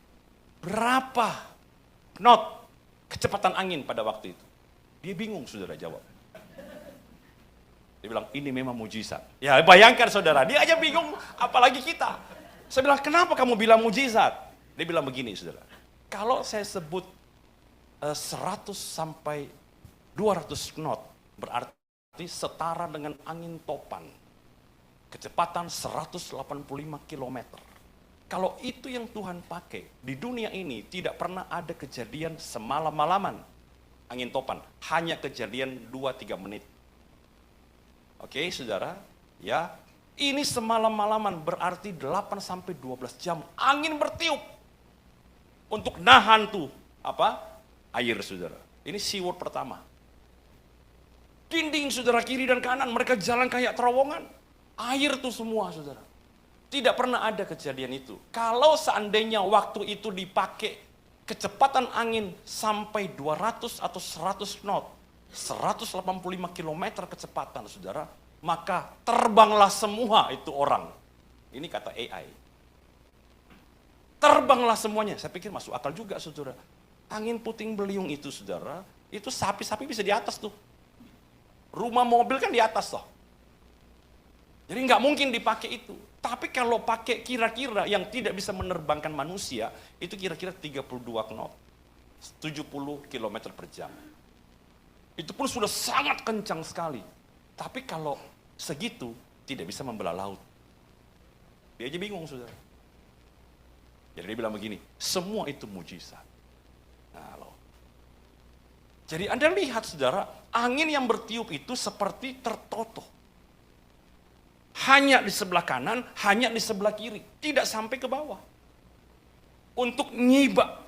[SPEAKER 1] Berapa knot kecepatan angin pada waktu itu? Dia bingung saudara jawab. Dia bilang ini memang mujizat. Ya bayangkan saudara. Dia aja bingung apalagi kita. Saya bilang kenapa kamu bilang mujizat? Dia bilang begini saudara. Kalau saya sebut 100 sampai 200 knot berarti setara dengan angin topan. Kecepatan 185 km. Kalau itu yang Tuhan pakai, di dunia ini tidak pernah ada kejadian semalam-malaman angin topan. Hanya kejadian 2-3 menit. Oke saudara, ya. Ini semalam-malaman berarti 8 sampai 12 jam angin bertiup. Untuk nahan tuh, air saudara. Ini keyword pertama. Dinding saudara kiri dan kanan, mereka jalan kayak terowongan. Air tuh semua saudara. Tidak pernah ada kejadian itu. Kalau seandainya waktu itu dipakai kecepatan angin sampai 200 atau 100 knot, 185 km kecepatan saudara, maka terbanglah semua itu orang. Ini kata AI. Terbanglah semuanya. Saya pikir masuk akal juga saudara. Angin puting beliung itu saudara, itu sapi-sapi bisa di atas tuh. Rumah mobil kan di atas toh. Jadi nggak mungkin dipakai itu. Tapi kalau pakai kira-kira yang tidak bisa menerbangkan manusia, itu kira-kira 32 knot, 70 km per jam. Itu pun sudah sangat kencang sekali. Tapi kalau segitu, tidak bisa membelah laut. Dia aja bingung, saudara. Jadi dia bilang begini, semua itu mujizat. Nah, loh. Jadi Anda lihat, saudara, angin yang bertiup itu seperti tertotoh. Hanya di sebelah kanan, hanya di sebelah kiri. Tidak sampai ke bawah. Untuk nyibak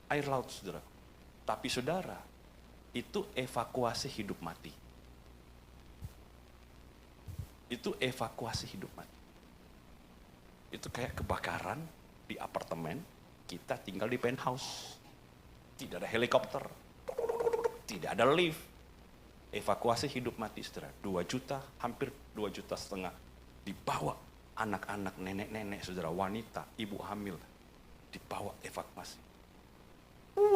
[SPEAKER 1] air laut, saudara. Tapi saudara, itu evakuasi hidup mati. Itu evakuasi hidup mati. Itu kayak kebakaran di apartemen, kita tinggal di penthouse. Tidak ada helikopter, tidak ada lift. Evakuasi hidup mati, saudara. 2 juta, hampir 2,5 juta. Dibawa anak-anak, nenek-nenek, saudara, wanita, ibu hamil. Dibawa evakuasi.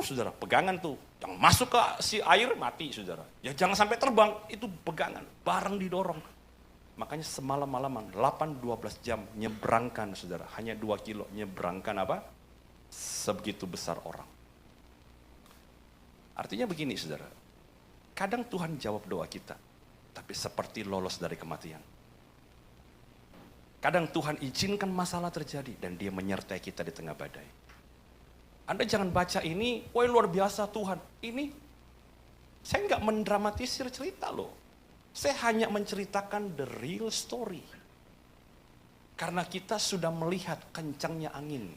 [SPEAKER 1] Saudara, pegangan tuh. Yang masuk ke si air, mati, saudara. Ya jangan sampai terbang, itu pegangan. Bareng didorong. Makanya semalam-malaman, 8-12 jam nyebrangkan, saudara. Hanya 2 kilo, nyebrangkan apa? Sebegitu besar orang. Artinya begini, saudara. Kadang Tuhan jawab doa kita, tapi seperti lolos dari kematian. Kadang Tuhan izinkan masalah terjadi, dan dia menyertai kita di tengah badai. Anda jangan baca ini, wah luar biasa Tuhan. Ini, saya nggak mendramatisir cerita loh. Saya hanya menceritakan the real story. Karena kita sudah melihat kencangnya angin.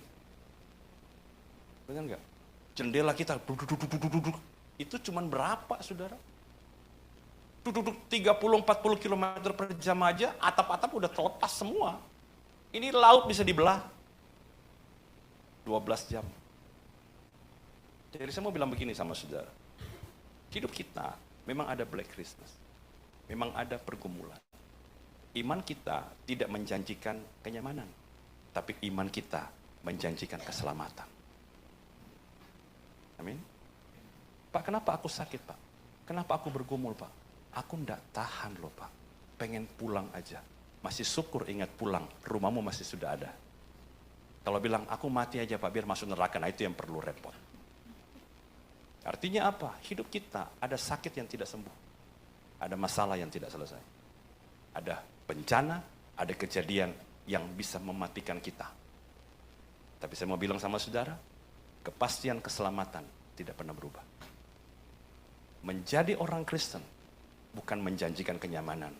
[SPEAKER 1] Benar nggak? Jendela kita, duduk. Itu cuman berapa, saudara? Duduk 30-40 km per jam aja, atap-atap udah terlepas semua. Ini laut bisa dibelah. 12 jam. Jadi saya mau bilang begini sama saudara. Hidup kita memang ada Black Christmas. Memang ada pergumulan. Iman kita tidak menjanjikan kenyamanan. Tapi iman kita menjanjikan keselamatan. Amin. Pak, kenapa aku sakit, Pak? Kenapa aku bergumul, Pak? Aku enggak tahan loh, Pak. Pengen pulang aja. Masih syukur ingat pulang. Rumahmu masih sudah ada. Kalau bilang, aku mati aja, Pak, biar masuk neraka. Nah, itu yang perlu repot. Artinya apa? Hidup kita ada sakit yang tidak sembuh. Ada masalah yang tidak selesai. Ada bencana, ada kejadian yang bisa mematikan kita. Tapi saya mau bilang sama saudara, kepastian keselamatan tidak pernah berubah. Menjadi orang Kristen bukan menjanjikan kenyamanan.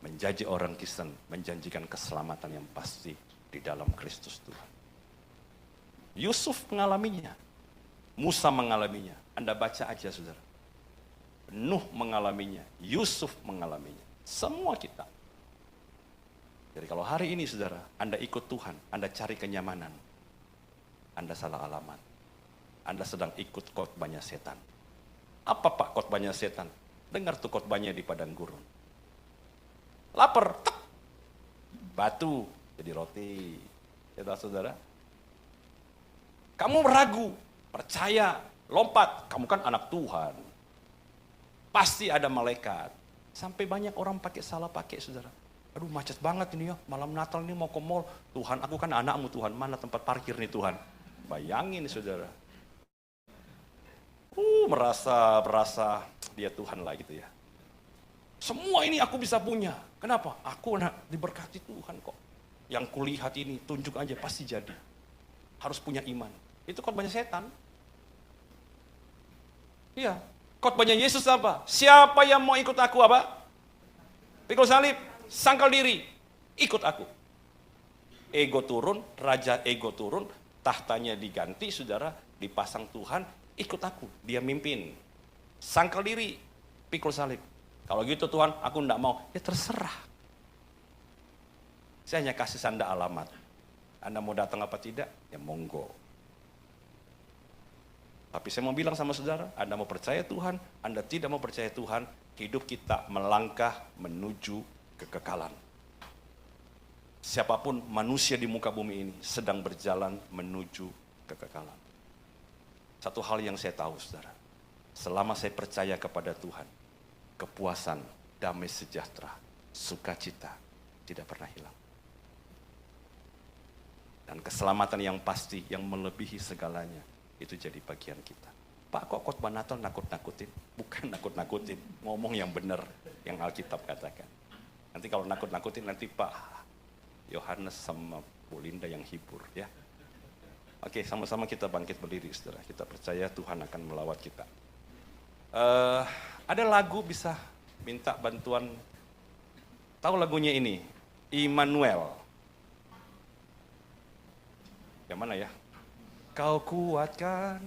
[SPEAKER 1] Menjadi orang Kristen menjanjikan keselamatan yang pasti di dalam Kristus Tuhan. Yusuf mengalaminya. Musa mengalaminya. Anda baca aja, saudara. Nuh mengalaminya. Yusuf mengalaminya. Semua kita. Jadi kalau hari ini, saudara, Anda ikut Tuhan, Anda cari kenyamanan, Anda salah alamat. Anda sedang ikut khotbahnya setan. Apa Pak khotbahnya setan? Dengar tuh khotbahnya di padang gurun. Lapar, tek. Batu jadi roti. Ya tahu, saudara? Kamu ragu, percaya, lompat. Kamu kan anak Tuhan. Pasti ada malaikat. Sampai banyak orang salah pakai, saudara. Aduh, macet banget ini ya. Malam Natal ini mau ke mall. Tuhan, aku kan anakmu Tuhan. Mana tempat parkir nih Tuhan? Bayangin, saudara. Merasa dia Tuhan lah gitu ya. Semua ini aku bisa punya. Kenapa? Aku diberkati Tuhan kok. Yang kulihat ini, tunjuk aja pasti jadi. Harus punya iman. Itu khotbahnya setan. Iya. Khotbahnya Yesus apa? Siapa yang mau ikut aku apa? Pikul salib, sangkal diri, ikut aku. Ego turun, raja ego turun, tahtanya diganti, saudara, dipasang Tuhan, ikut aku, dia mimpin. Sangkal diri, pikul salib. Kalau gitu Tuhan, aku enggak mau. Ya terserah. Saya hanya kasih Anda alamat. Anda mau datang apa tidak? Ya monggo. Tapi saya mau bilang sama saudara, Anda mau percaya Tuhan, Anda tidak mau percaya Tuhan, hidup kita melangkah menuju kekekalan. Siapapun manusia di muka bumi ini sedang berjalan menuju kekekalan. Satu hal yang saya tahu, saudara, selama saya percaya kepada Tuhan, kepuasan, damai sejahtera, sukacita tidak pernah hilang. Dan keselamatan yang pasti, yang melebihi segalanya, itu jadi bagian kita. Pak, kok khotbah Natal nakut-nakutin? Bukan nakut-nakutin, ngomong yang benar, yang Alkitab katakan. Nanti kalau nakut-nakutin, nanti Pak Yohanes sama Bu Linda yang hibur, ya. Oke, sama-sama kita bangkit berdiri, saudara. Kita percaya Tuhan akan melawat kita. Ada lagu bisa minta bantuan. Tahu lagunya ini? Immanuel. Yang mana ya? Kau kuatkan,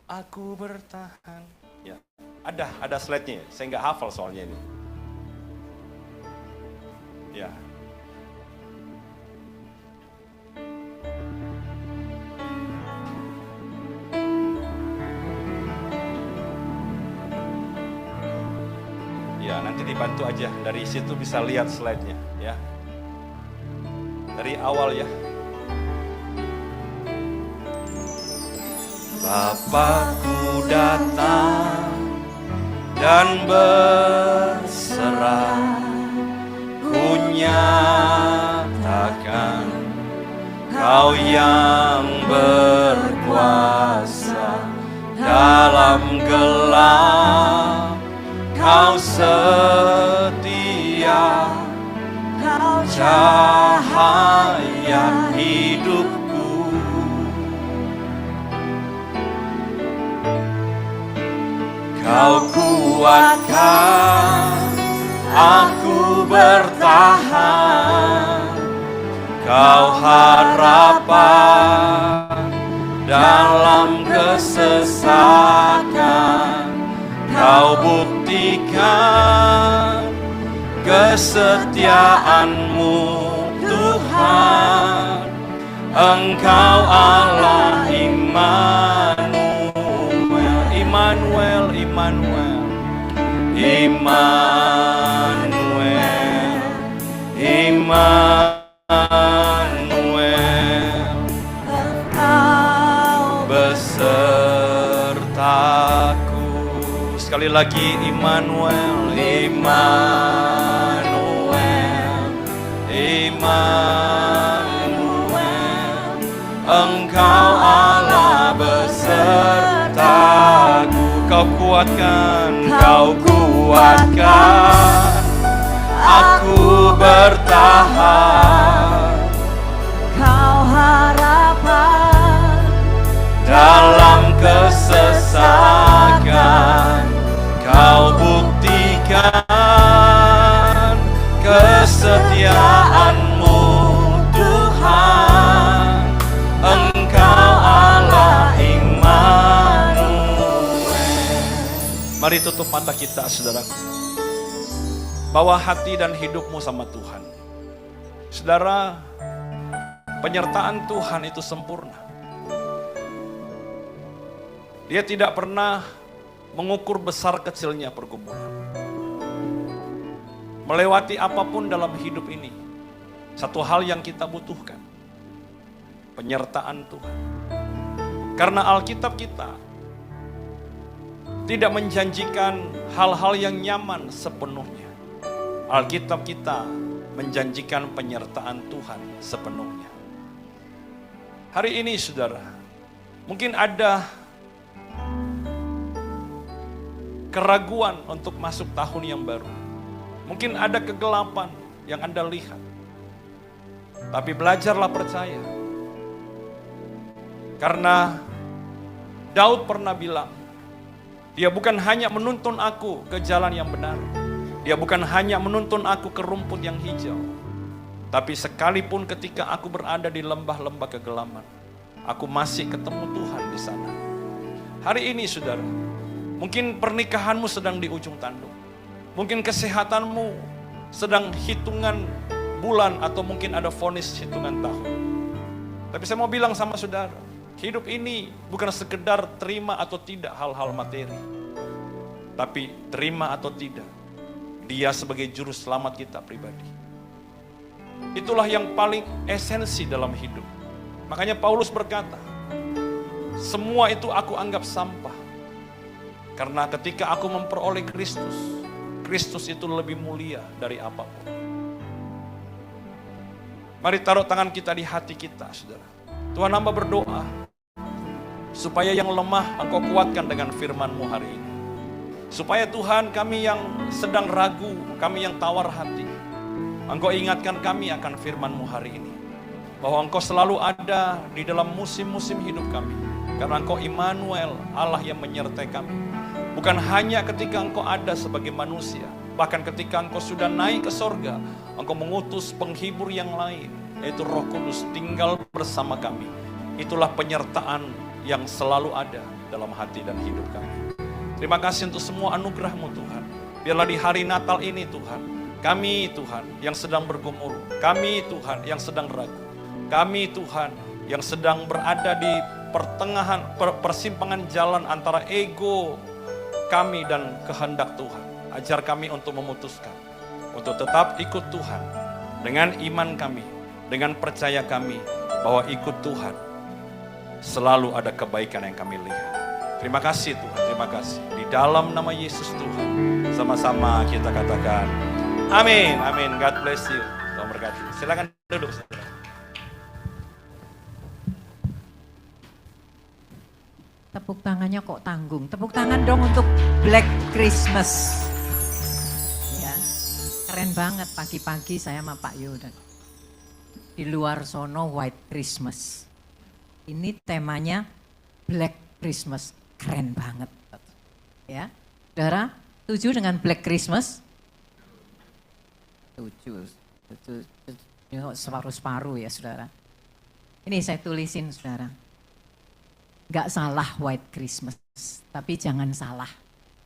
[SPEAKER 1] aku bertahan. Ya, ada slide-nya. Saya nggak hafal soalnya ini. Ya. Ya, nanti dibantu aja. Dari situ bisa lihat slide-nya, ya. Dari awal ya. Bapakku datang dan berserah, ku nyatakan Kau yang berkuasa dalam gelap. Kau setia, Kau cahaya hidupku. Kau kuatkan, aku bertahan. Kau harapan dalam kesesakan. Kau buktikan kesetiaan-Mu, Tuhan. Engkau Allah Immanuel, Immanuel, Immanuel, Immanuel, Immanuel. Engkau besertaku. Sekali lagi, Immanuel, Immanuel, Immanuel. Engkau Allah besertaku. Kau kuatkan, Kau kuatkan, aku bertahan. Kau harapan dalam kesesakan. Kau buktikan kesetiaan-Mu, Tuhan. Engkau Allah Immanuel. Mari tutup mata kita, saudaraku. Bawa hati dan hidupmu sama Tuhan. Saudara, penyertaan Tuhan itu sempurna. Dia tidak pernah mengukur besar kecilnya pergumulan. Melewati apapun dalam hidup ini, satu hal yang kita butuhkan, penyertaan Tuhan. Karena Alkitab kita tidak menjanjikan hal-hal yang nyaman sepenuhnya. Alkitab kita menjanjikan penyertaan Tuhan sepenuhnya. Hari ini, saudara, mungkin ada keraguan untuk masuk tahun yang baru. Mungkin ada kegelapan yang Anda lihat. Tapi belajarlah percaya. Karena Daud pernah bilang, Dia bukan hanya menuntun aku ke jalan yang benar. Dia bukan hanya menuntun aku ke rumput yang hijau. Tapi sekalipun ketika aku berada di lembah-lembah kegelapan, aku masih ketemu Tuhan di sana. Hari ini, saudara, mungkin pernikahanmu sedang di ujung tanduk. Mungkin kesehatanmu sedang hitungan bulan atau mungkin ada vonis hitungan tahun. Tapi saya mau bilang sama saudara, hidup ini bukan sekedar terima atau tidak hal-hal materi. Tapi terima atau tidak, Dia sebagai juru selamat kita pribadi. Itulah yang paling esensi dalam hidup. Makanya Paulus berkata, semua itu aku anggap sampah. Karena ketika aku memperoleh Kristus, Kristus itu lebih mulia dari apapun. Mari taruh tangan kita di hati kita, saudara. Tuhan, hamba berdoa supaya yang lemah Engkau kuatkan dengan firman-Mu hari ini. Supaya Tuhan, kami yang sedang ragu, kami yang tawar hati, Engkau ingatkan kami akan firman-Mu hari ini. Bahwa Engkau selalu ada di dalam musim-musim hidup kami. Karena Engkau Immanuel, Allah yang menyertai kami. Bukan hanya ketika Engkau ada sebagai manusia, bahkan ketika Engkau sudah naik ke sorga, Engkau mengutus penghibur yang lain, yaitu Roh Kudus tinggal bersama kami. Itulah penyertaan yang selalu ada dalam hati dan hidup kami. Terima kasih untuk semua anugerah-Mu Tuhan. Biarlah di hari Natal ini Tuhan, kami Tuhan yang sedang bergumul, kami Tuhan yang sedang ragu, kami Tuhan yang sedang berada di persimpangan jalan antara ego kami dan kehendak Tuhan. Ajar kami untuk memutuskan, untuk tetap ikut Tuhan dengan iman kami, dengan percaya kami bahwa ikut Tuhan selalu ada kebaikan yang kami lihat. Terima kasih Tuhan, terima kasih. Di dalam nama Yesus Tuhan, sama-sama kita katakan amin, amin. God bless you. Tuhan berkati. Silakan duduk.
[SPEAKER 2] Tepuk tangannya kok tanggung. Tepuk tangan dong untuk Black Christmas. Ya, keren banget pagi-pagi saya sama Pak Yudan. Di luar sono White Christmas. Ini temanya Black Christmas. Keren banget. Ya, saudara, setuju dengan Black Christmas? Setuju. Separuh-separuh ya saudara. Ini saya tulisin saudara. Gak salah White Christmas, tapi jangan salah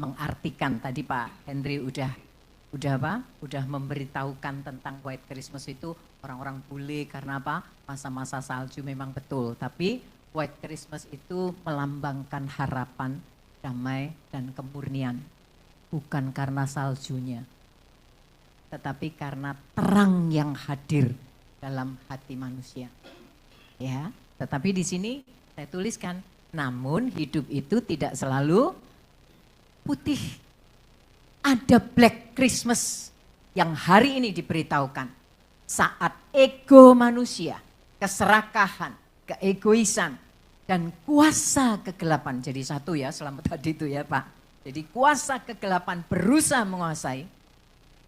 [SPEAKER 2] mengartikan. Tadi Pak Henry udah memberitahukan tentang White Christmas itu orang-orang bule karena apa? Masa-masa salju memang betul, tapi White Christmas itu melambangkan harapan, damai dan kemurnian. Bukan karena saljunya, tetapi karena terang yang hadir dalam hati manusia. Ya, tetapi di sini saya tuliskan, namun hidup itu tidak selalu putih. Ada Black Christmas yang hari ini diberitahukan. Saat ego manusia, keserakahan, keegoisan, dan kuasa kegelapan. Jadi satu ya, selamat tadi itu ya Pak. Jadi kuasa kegelapan berusaha menguasai.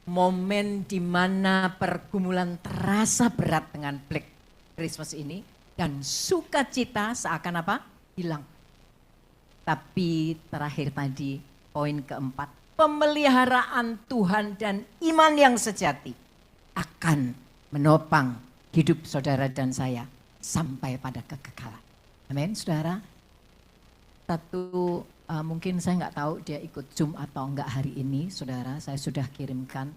[SPEAKER 2] Momen di mana pergumulan terasa berat dengan Black Christmas ini. Dan sukacita seakan apa? Hilang. Tapi terakhir tadi, poin keempat. Pemeliharaan Tuhan dan iman yang sejati akan menopang hidup saudara dan saya sampai pada kekekalan. Amin, saudara. Mungkin saya nggak tahu dia ikut Zoom atau enggak hari ini, saudara. Saya sudah kirimkan.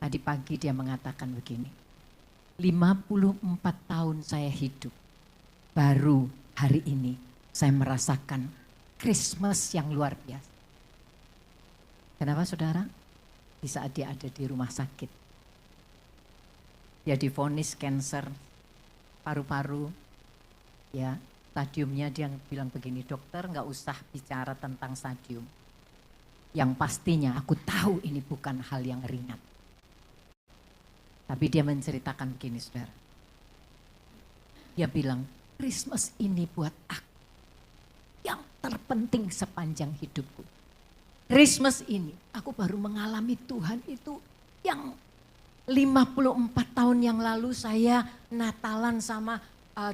[SPEAKER 2] Tadi pagi dia mengatakan begini. 54 tahun saya hidup. Baru hari ini saya merasakan Christmas yang luar biasa. Kenapa saudara? Di saat dia ada di rumah sakit. Dia divonis kanker paru-paru. Ya, stadiumnya dia bilang begini, dokter nggak usah bicara tentang stadium. Yang pastinya aku tahu ini bukan hal yang ringan. Tapi dia menceritakan begini saudara. Dia bilang, Christmas ini buat aku yang terpenting sepanjang hidupku. Christmas ini aku baru mengalami Tuhan itu yang 54 tahun yang lalu saya Natalan sama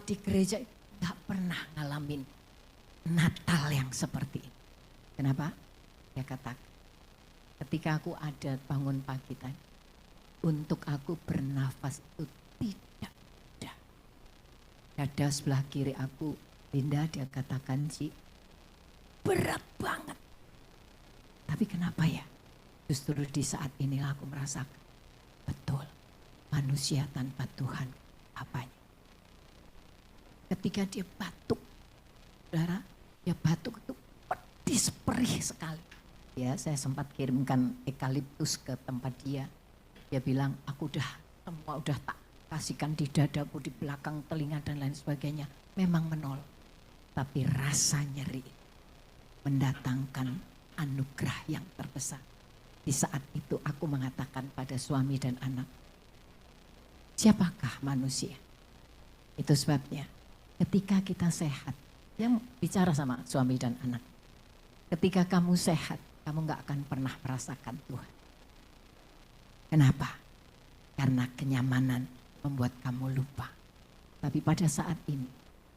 [SPEAKER 2] di gereja. Gak pernah ngalamin Natal yang seperti ini. Kenapa? Dia katakan, ketika aku ada bangun pagi tadi, untuk aku bernafas itu tidak. Dada sebelah kiri aku, Linda dia katakan sih berat banget. Tapi kenapa ya? Justru di saat inilah aku merasakan betul manusia tanpa Tuhan apanya. Ketika dia batuk, saudara, dia batuk itu pedis perih sekali. Ya, saya sempat kirimkan eukaliptus ke tempat dia. Dia bilang, aku semua udah tak kasihkan di dadaku, di belakang telinga dan lain sebagainya. Memang menol. Tapi rasa nyeri mendatangkan anugerah yang terbesar. Di saat itu aku mengatakan pada suami dan anak, siapakah manusia? Itu sebabnya ketika kita sehat, yang bicara sama suami dan anak, ketika kamu sehat, kamu gak akan pernah merasakan Tuhan. Kenapa? Karena kenyamanan membuat kamu lupa. Tapi pada saat ini,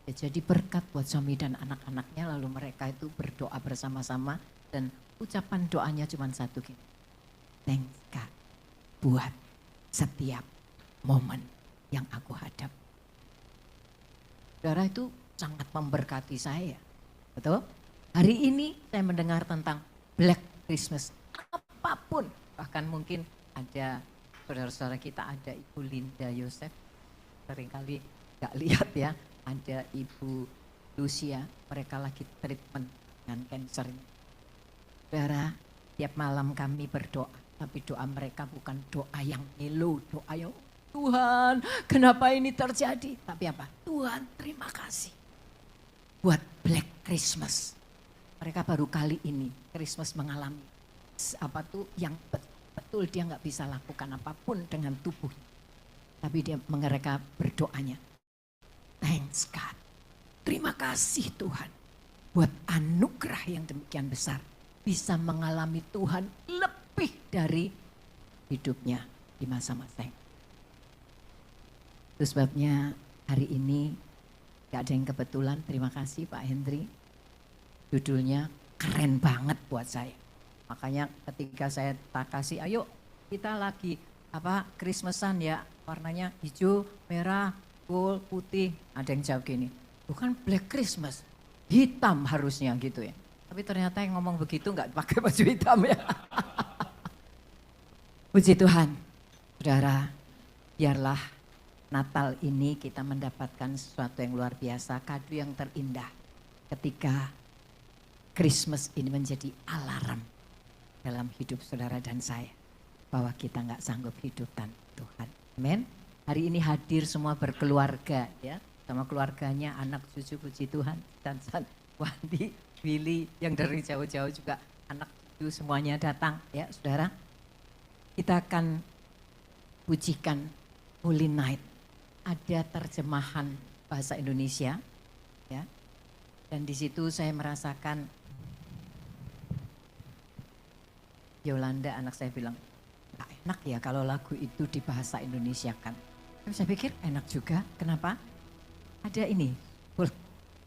[SPEAKER 2] ya jadi berkat buat suami dan anak-anaknya, lalu mereka itu berdoa bersama-sama dan ucapan doanya cuma satu gini. Thanks God buat setiap momen yang aku hadap. Saudara, itu sangat memberkati saya. Betul? Hari ini saya mendengar tentang Black Christmas. Apapun. Bahkan mungkin ada saudara-saudara kita, ada Ibu Linda Yosef. Seringkali gak lihat ya. Ada Ibu Lucia. Mereka lagi treatment dengan cancer. Saudara, tiap malam kami berdoa. Tapi doa mereka bukan doa yang ngeluh. Doa yang Tuhan, kenapa ini terjadi? Tapi apa? Tuhan, terima kasih buat Black Christmas. Mereka baru kali ini Christmas mengalami apa tuh yang betul dia nggak bisa lakukan apapun dengan tubuh. Tapi mereka berdoanya, thanks God. Terima kasih Tuhan buat anugerah yang demikian besar. Bisa mengalami Tuhan lebih dari hidupnya di masa-masa yang. Itu sebabnya hari ini gak ada yang kebetulan. Terima kasih Pak Hendri. Judulnya keren banget buat saya. Makanya ketika saya tak kasih, ayo kita lagi Christmasan ya. Warnanya hijau, merah, gold, putih. Ada yang jawab gini, bukan Black Christmas, hitam harusnya gitu ya. Tapi ternyata yang ngomong begitu gak pakai baju hitam ya. Puji Tuhan, saudara, biarlah Natal ini kita mendapatkan sesuatu yang luar biasa, kado yang terindah. Ketika Christmas ini menjadi alarm dalam hidup saudara dan saya. Bahwa kita gak sanggup hidup tanpa Tuhan. Amin. Hari ini hadir semua berkeluarga ya. Sama keluarganya, anak cucu puji Tuhan. Dan Wandi, Willy yang dari jauh-jauh juga anak cucu semuanya datang ya saudara. Kita akan pujikan Holy Night. Ada terjemahan bahasa Indonesia, ya. Dan di situ saya merasakan Yolanda anak saya bilang, gak enak ya kalau lagu itu di bahasa Indonesia kan. Tapi saya pikir enak juga, kenapa? Ada ini,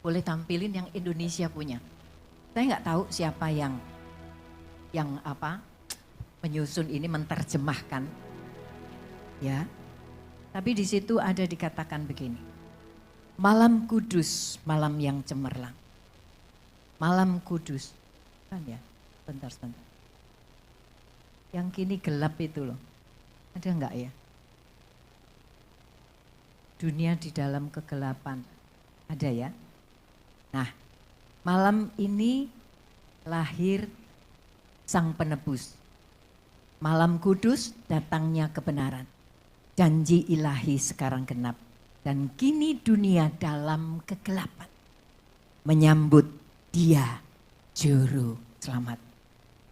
[SPEAKER 2] boleh tampilin yang Indonesia punya. Saya nggak tahu siapa yang menyusun ini, menerjemahkan, ya. Tapi di situ ada dikatakan begini, malam kudus, malam yang cemerlang. Malam kudus, kan ya, bentar. Yang kini gelap itu loh, ada enggak ya? Dunia di dalam kegelapan, ada ya? Nah, malam ini lahir Sang Penebus. Malam kudus datangnya kebenaran. Janji ilahi sekarang genap dan kini dunia dalam kegelapan menyambut Dia juru selamat.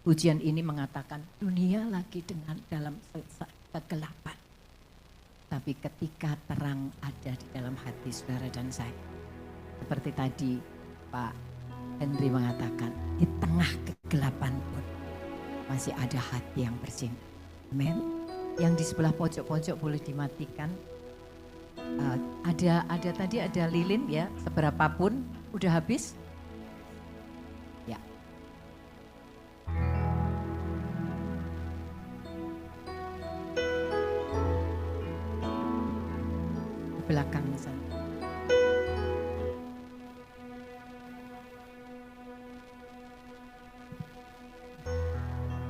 [SPEAKER 2] Pujian ini mengatakan dunia lagi dalam kegelapan. Tapi ketika terang ada di dalam hati saudara dan saya. Seperti tadi Pak Henry mengatakan, di tengah kegelapan pun masih ada hati yang bersinar. Amin. Yang di sebelah pojok-pojok boleh dimatikan. Ada lilin ya, seberapapun udah habis. Ya. Di belakang sana.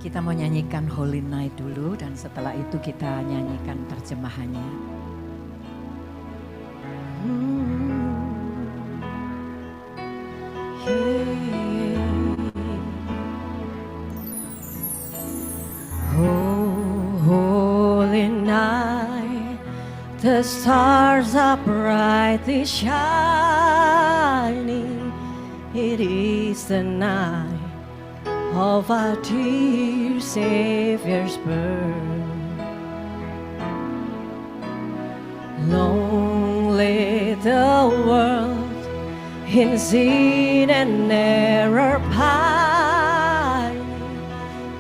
[SPEAKER 2] Kita mau nyanyikan Holy Night dulu dan setelah itu kita nyanyikan terjemahannya.
[SPEAKER 3] Oh, holy night, the stars are brightly shining. It is the night of our dear Savior's birth. Long lay the world in sin and error pining,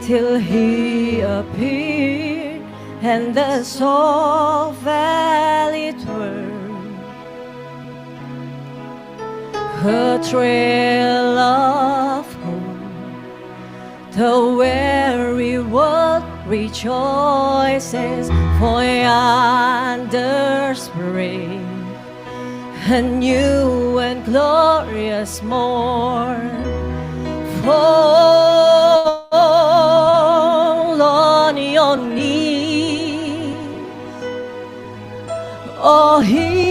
[SPEAKER 3] till He appeared and the soul valley turned. A trail of hope, the weary world rejoices, for yonder spring a new and glorious morn. Fall on your knees, oh, hear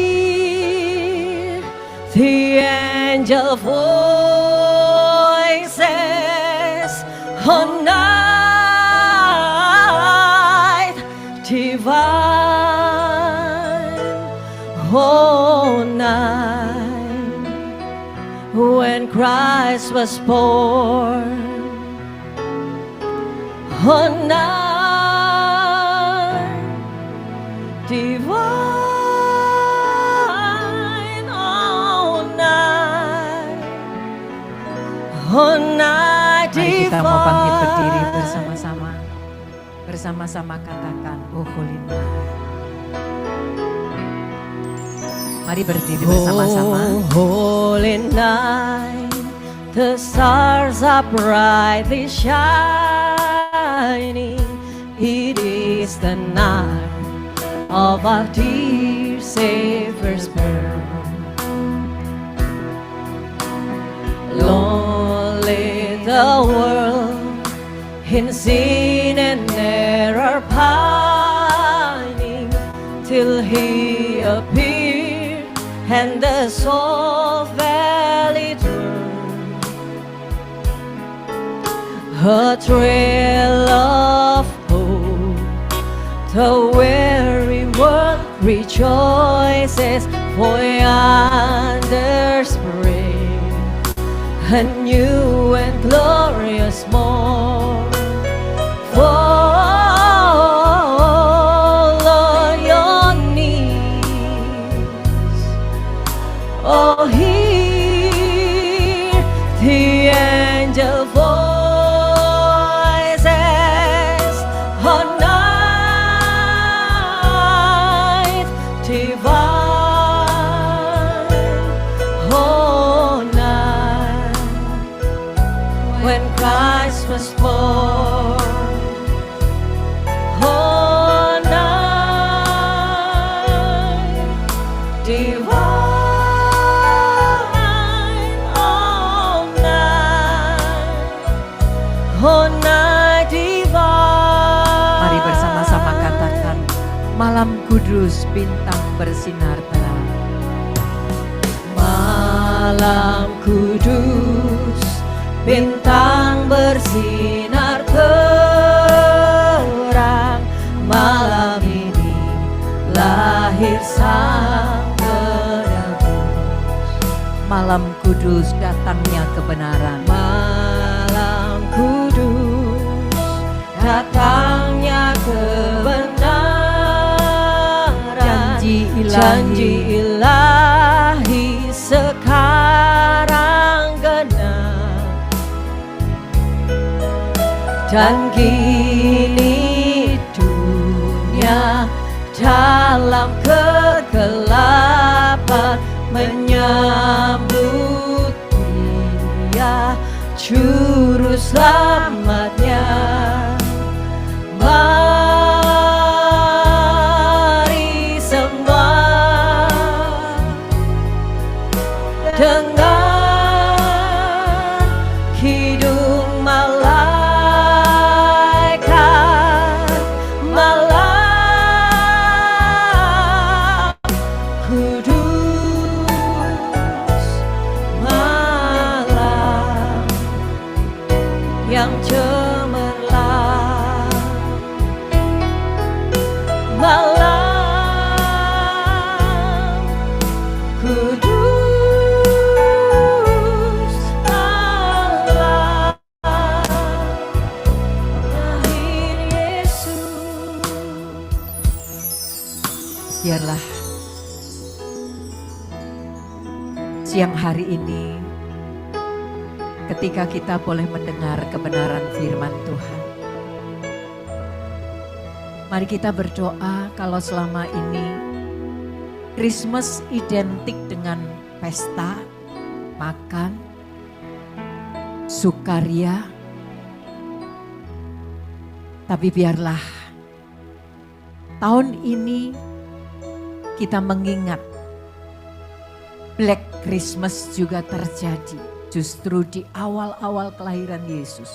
[SPEAKER 3] the angel voices on night divine, oh, night when Christ was born, oh, night divine, oh, night, oh, night
[SPEAKER 2] Mari kita mau bangkit berdiri
[SPEAKER 3] divine.
[SPEAKER 2] bersama-sama. Bersama-sama katakan, oh holy night. Mari berdiri bersama-sama.
[SPEAKER 3] Oh, holy night, the stars are brightly shining. It is the night of our dear Savior's birth. Long lay the world in sin and error pining, till He appeared and the soul valley turned. A trail of hope, the weary world rejoices, for yonder spring a new and glorious morn. Fall on your knees, oh, hear the angel voices on night divine, oh, night when Christ was born, oh, night divine, oh, night divine.
[SPEAKER 2] Mari bersama-sama katakan, malam kudus bintang bersinar terang.
[SPEAKER 3] Malam kudus bintang bersinar terang, malam ini lahir sang penebus.
[SPEAKER 2] Malam kudus datangnya kebenaran.
[SPEAKER 3] Malam kudus datangnya kebenaran, janji ilahi sekarang genap, dan kini dunia dalam kegelapan menyambut Dia juru selamatnya. Mari semua dengar kidung malaikat, malam kudus, malam yang cemerlang, malam kudus, malam
[SPEAKER 2] Biarlah siang hari ini ketika kita boleh mendengar kebenaran firman Tuhan, mari kita berdoa kalau selama ini Christmas identik dengan pesta, makan, sukaria. Tapi biarlah tahun ini kita mengingat Black Christmas juga terjadi justru di awal-awal kelahiran Yesus.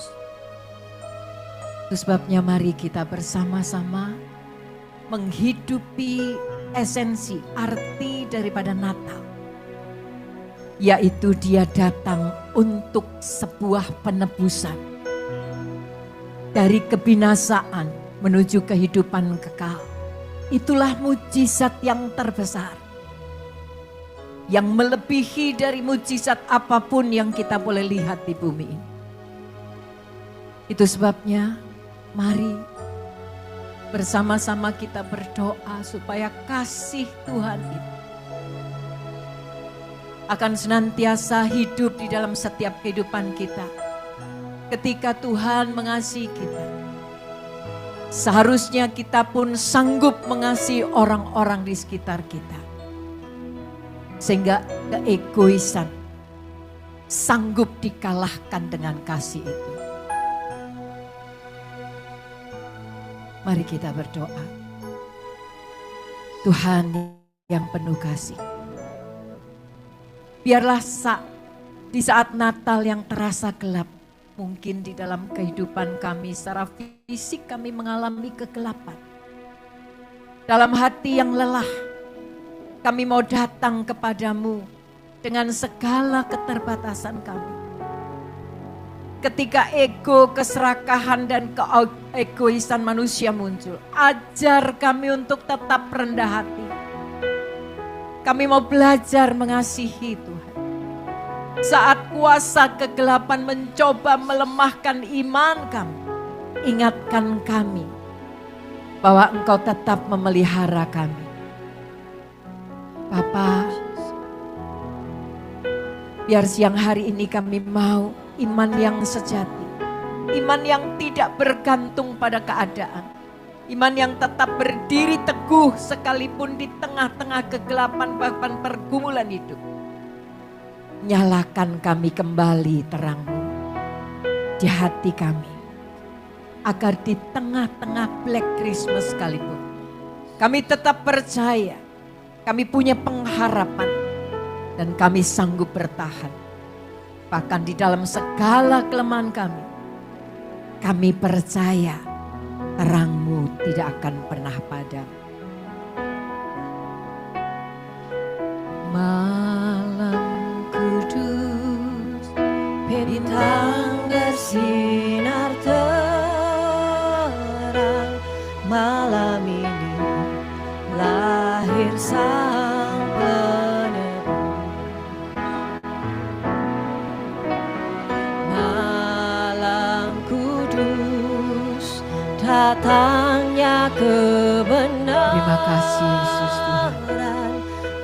[SPEAKER 2] Itu sebabnya mari kita bersama-sama menghidupi esensi, arti daripada Natal. Yaitu dia datang untuk sebuah penebusan. Dari kebinasaan menuju kehidupan kekal. Itulah mujizat yang terbesar. Yang melebihi dari mujizat apapun yang kita boleh lihat di bumi ini. Itu sebabnya mari bersama-sama kita berdoa supaya kasih Tuhan itu akan senantiasa hidup di dalam setiap kehidupan kita. Ketika Tuhan mengasihi kita, seharusnya kita pun sanggup mengasihi orang-orang di sekitar kita. Sehingga keegoisan sanggup dikalahkan dengan kasih itu. Mari kita berdoa. Tuhan yang penuh kasih. Biarlah di saat Natal yang terasa gelap, mungkin di dalam kehidupan kami secara fisik kami mengalami kegelapan. Dalam hati yang lelah, kami mau datang kepadamu dengan segala keterbatasan kami. Ketika ego, keserakahan dan keegoisan manusia muncul, ajar kami untuk tetap rendah hati. Kami mau belajar mengasihi Tuhan. Saat kuasa kegelapan mencoba melemahkan iman kami, ingatkan kami bahwa Engkau tetap memelihara kami. Bapa, biar siang hari ini kami mau iman yang sejati, iman yang tidak bergantung pada keadaan, iman yang tetap berdiri teguh sekalipun di tengah-tengah kegelapan bahkan pergumulan hidup. Nyalakan kami kembali terang-Mu di hati kami, agar di tengah-tengah Black Christmas sekalipun kami tetap percaya, kami punya pengharapan dan kami sanggup bertahan. Bahkan di dalam segala kelemahan kami percaya terang-Mu tidak akan pernah padam. Malam kudus, bintang bersinar terang. Malam ini lahir Sang Penebus. Malam kudus, datangnya kebenaran. Terima kasih Yesus Tuhan.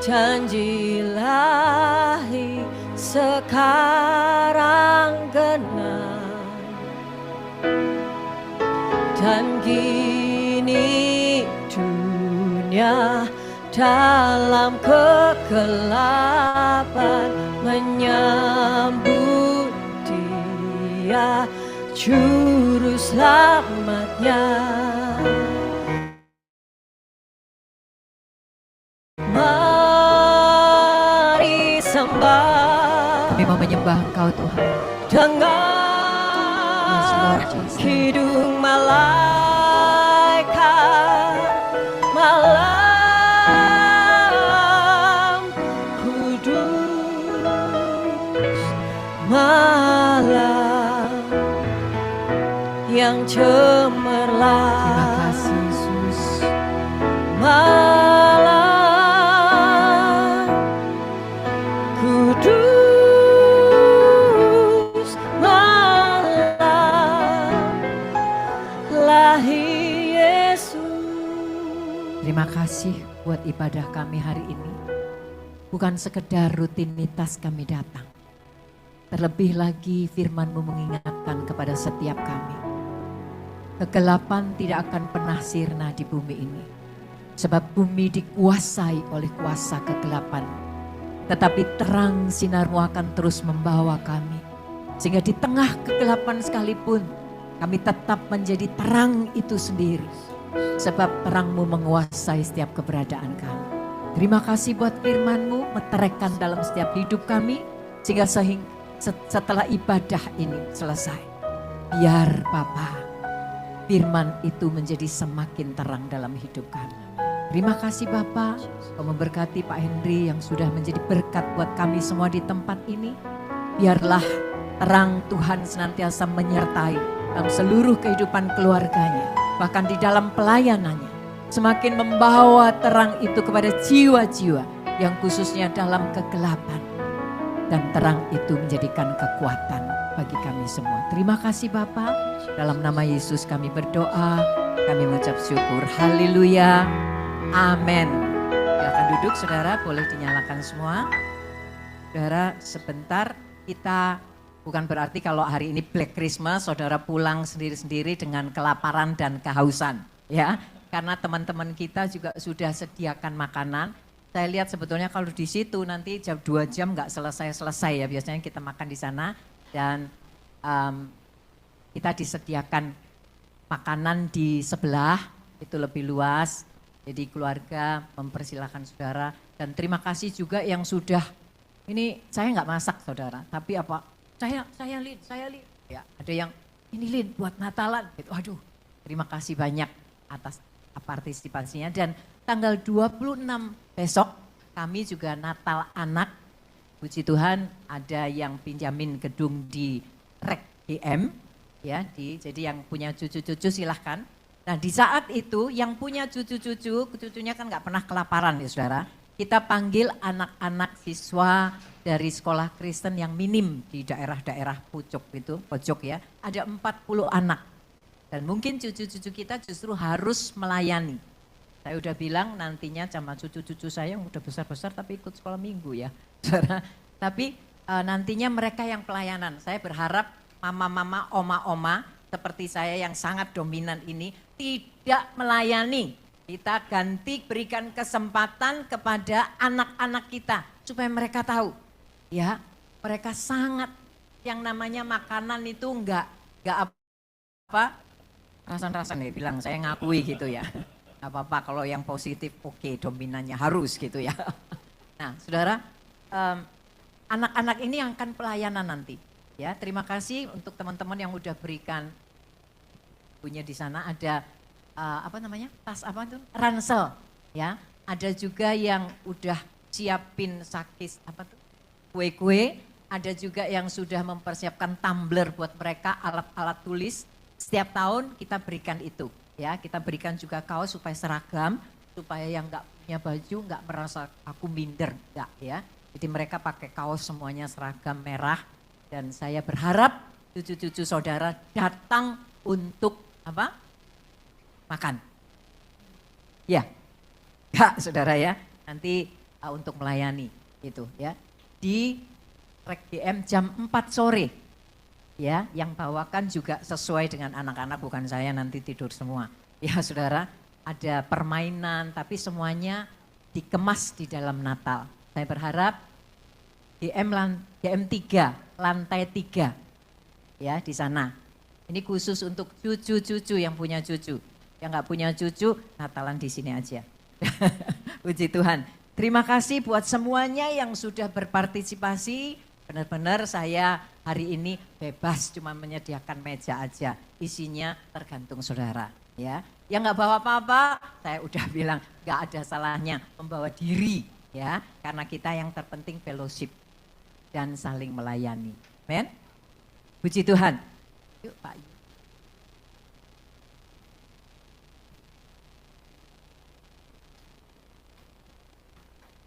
[SPEAKER 2] Janji ilahi sekarang genap, dan kini dunia dalam kegelapan menyambut Dia juru selamatnya. Mari sembah, kami mau menyembah Engkau Tuhan. Dengar kidung malaikat, malam kudus, malam yang cemerlang. Terima kasih Yesus. Malam kudus, malam lahir Yesus. Terima kasih buat ibadah kami hari ini. Bukan sekedar rutinitas kami datang. Terlebih lagi firman-Mu mengingatkan kepada setiap kami. Kegelapan tidak akan pernah sirna di bumi ini. Sebab bumi dikuasai oleh kuasa kegelapan. Tetapi terang sinar-Mu akan terus membawa kami. Sehingga di tengah kegelapan sekalipun kami tetap menjadi terang itu sendiri. Sebab terang-Mu menguasai setiap keberadaan kami. Terima kasih buat firman-Mu meteraikan dalam setiap hidup kami. Sehingga setelah ibadah ini selesai. Biar Bapa, firman itu menjadi semakin terang dalam hidup kami. Terima kasih Bapa, Kau memberkati Pak Henry yang sudah menjadi berkat buat kami semua di tempat ini. Biarlah terang Tuhan senantiasa menyertai dalam seluruh kehidupan keluarganya. Bahkan di dalam pelayanannya. Semakin membawa terang itu kepada jiwa-jiwa yang khususnya dalam kegelapan. Dan terang itu menjadikan kekuatan bagi kami semua. Terima kasih Bapa. Dalam nama Yesus kami berdoa. Kami mengucap syukur. Haleluya. Amin. Silakan duduk saudara. Boleh dinyalakan semua. Saudara sebentar kita bukan berarti kalau hari ini Black Christmas saudara pulang sendiri-sendiri dengan kelaparan dan kehausan. Ya. Karena teman-teman kita juga sudah sediakan makanan. Saya lihat sebetulnya kalau di situ nanti jam 2 jam nggak selesai ya. Biasanya kita makan di sana dan kita disediakan makanan di sebelah itu lebih luas. Jadi keluarga mempersilahkan saudara dan terima kasih juga yang sudah ini saya nggak masak saudara, tapi apa saya Lin ya ada yang ini Lin buat Natalan gitu. Aduh terima kasih banyak atas partisipasinya dan tanggal 26 besok kami juga Natal anak. Puji Tuhan ada yang pinjamin gedung di Rek GM ya jadi yang punya cucu-cucu silahkan. Nah di saat itu yang punya cucunya kan nggak pernah kelaparan ya saudara. Kita panggil anak-anak siswa dari sekolah Kristen yang minim di daerah-daerah pojok ya. Ada 40 anak dan mungkin cucu-cucu kita justru harus melayani. Saya udah bilang nantinya sama cucu-cucu saya yang udah besar-besar tapi ikut sekolah minggu ya. Tapi nantinya mereka yang pelayanan. Saya berharap mama-mama, oma-oma seperti saya yang sangat dominan ini tidak melayani. Kita ganti berikan kesempatan kepada anak-anak kita supaya mereka tahu. Ya, mereka sangat yang namanya makanan itu enggak apa rasan-rasan ya bilang saya ngakui gitu ya. Gak apa-apa kalau yang positif oke, dominannya harus gitu ya. Nah saudara, anak-anak ini yang akan pelayanan nanti. Ya, terima kasih untuk teman-teman yang udah berikan punya di sana ada tas apa tuh ransel ya. Ada juga yang udah siapin sakis kue-kue. Ada juga yang sudah mempersiapkan tumbler buat mereka alat-alat tulis. Setiap tahun kita berikan itu. Ya, kita berikan juga kaos supaya seragam, supaya yang nggak punya baju nggak merasa aku minder, nggak ya. Jadi mereka pakai kaos semuanya seragam merah dan saya berharap cucu-cucu saudara datang untuk apa? Makan. Ya, saudara ya. Nanti untuk melayani itu ya di Rek GM jam 4 sore. Ya, yang bawakan juga sesuai dengan anak-anak, bukan saya nanti tidur semua. Ya saudara, ada permainan tapi semuanya dikemas di dalam Natal. Saya berharap GM 3, lantai 3 ya di sana. Ini khusus untuk cucu-cucu yang punya cucu. Yang nggak punya cucu, Natalan di sini aja. Puji Tuhan. Terima kasih buat semuanya yang sudah berpartisipasi. Benar-benar saya hari ini bebas cuma menyediakan meja aja. Isinya tergantung saudara ya. Yang nggak bawa apa-apa, saya udah bilang nggak ada salahnya membawa diri ya. Karena kita yang terpenting fellowship dan saling melayani. Amen. Puji Tuhan. Yuk Pak.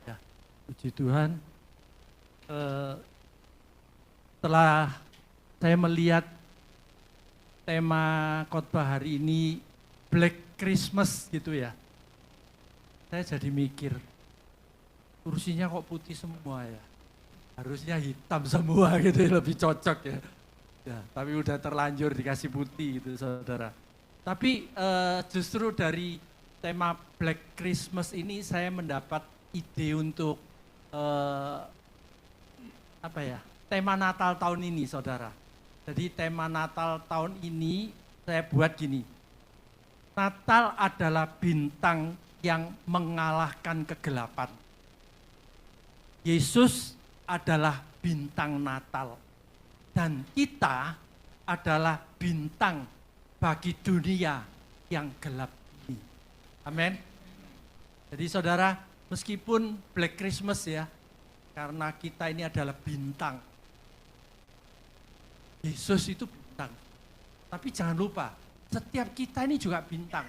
[SPEAKER 4] Ya, puji Tuhan. Setelah saya melihat tema khotbah hari ini Black Christmas gitu ya. saya jadi mikir, kursinya kok putih semua ya. Harusnya hitam semua gitu, lebih cocok ya. Ya, tapi udah terlanjur dikasih putih gitu saudara. Tapi justru dari tema Black Christmas ini saya mendapat ide untuk tema Natal tahun ini saudara. Jadi tema Natal tahun ini saya buat gini. Natal adalah bintang yang mengalahkan kegelapan. Yesus adalah bintang Natal. Dan kita adalah bintang bagi dunia yang gelap ini. Amin. Jadi saudara, meskipun Black Christmas ya, karena kita ini adalah bintang. Yesus itu bintang. Tapi jangan lupa, setiap kita ini juga bintang.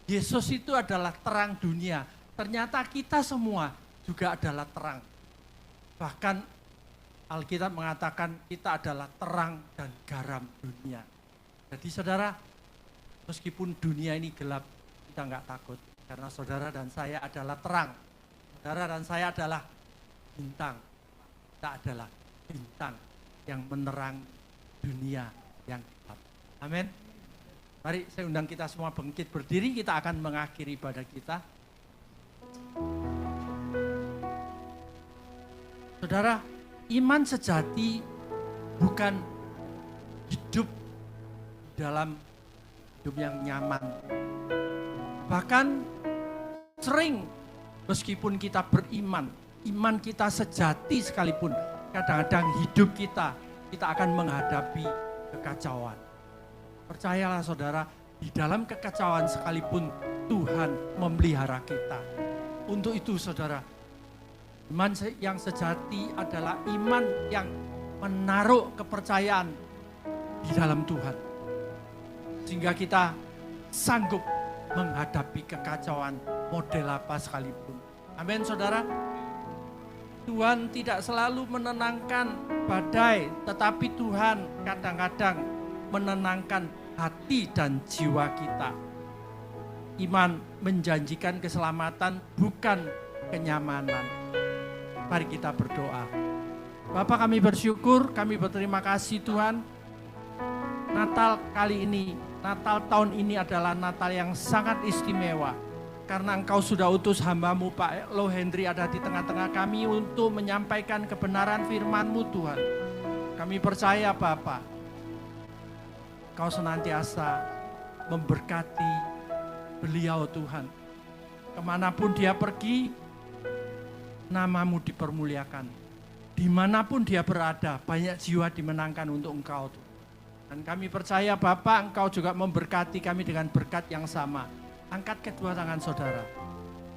[SPEAKER 4] Yesus itu adalah terang dunia. Ternyata kita semua juga adalah terang. Bahkan Alkitab mengatakan kita adalah terang dan garam dunia. Jadi saudara, meskipun dunia ini gelap, kita enggak takut. Karena saudara dan saya adalah terang. Saudara dan saya adalah bintang. Kita adalah bintang yang menerang dunia yang gelap. Amin. Mari saya undang kita semua bangkit berdiri, kita akan mengakhiri ibadah kita. Saudara, iman sejati bukan hidup dalam hidup yang nyaman. Bahkan sering meskipun kita beriman, iman kita sejati sekalipun, kadang-kadang hidup kita akan menghadapi kekacauan. Percayalah saudara, di dalam kekacauan sekalipun Tuhan memelihara kita. Untuk itu saudara, iman yang sejati adalah iman yang menaruh kepercayaan di dalam Tuhan. Sehingga kita sanggup menghadapi kekacauan model apa sekalipun. Amin saudara. Tuhan tidak selalu menenangkan badai, tetapi Tuhan kadang-kadang menenangkan hati dan jiwa kita. Iman menjanjikan keselamatan, bukan kenyamanan. Mari kita berdoa. Bapa, kami bersyukur, kami berterima kasih Tuhan. Natal kali ini, Natal tahun ini adalah Natal yang sangat istimewa. Karena Engkau sudah utus hamba-Mu Pak Lo Hendri ada di tengah-tengah kami untuk menyampaikan kebenaran firman-Mu Tuhan. Kami percaya Bapa, Engkau senantiasa memberkati beliau Tuhan. Kemanapun dia pergi, nama-Mu dipermuliakan. Dimanapun dia berada, banyak jiwa dimenangkan untuk Engkau. Dan kami percaya Bapa, Engkau juga memberkati kami dengan berkat yang sama. Angkat kedua tangan saudara.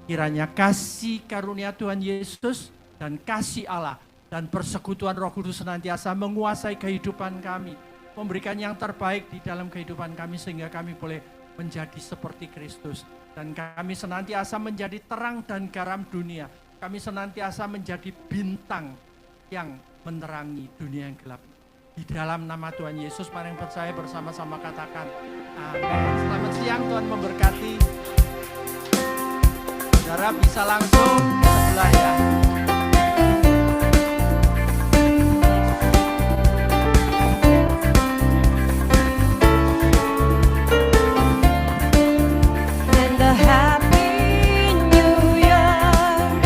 [SPEAKER 4] Kiranya kasih karunia Tuhan Yesus dan kasih Allah dan persekutuan Roh Kudus senantiasa menguasai kehidupan kami. Memberikan yang terbaik di dalam kehidupan kami sehingga kami boleh menjadi seperti Kristus. Dan kami senantiasa menjadi terang dan garam dunia. Kami senantiasa menjadi bintang yang menerangi dunia yang gelap. Di dalam nama Tuhan Yesus, mari percaya bersama-sama katakan amin. Selamat siang, Tuhan memberkati. Saudara bisa langsung ke sebelah ya.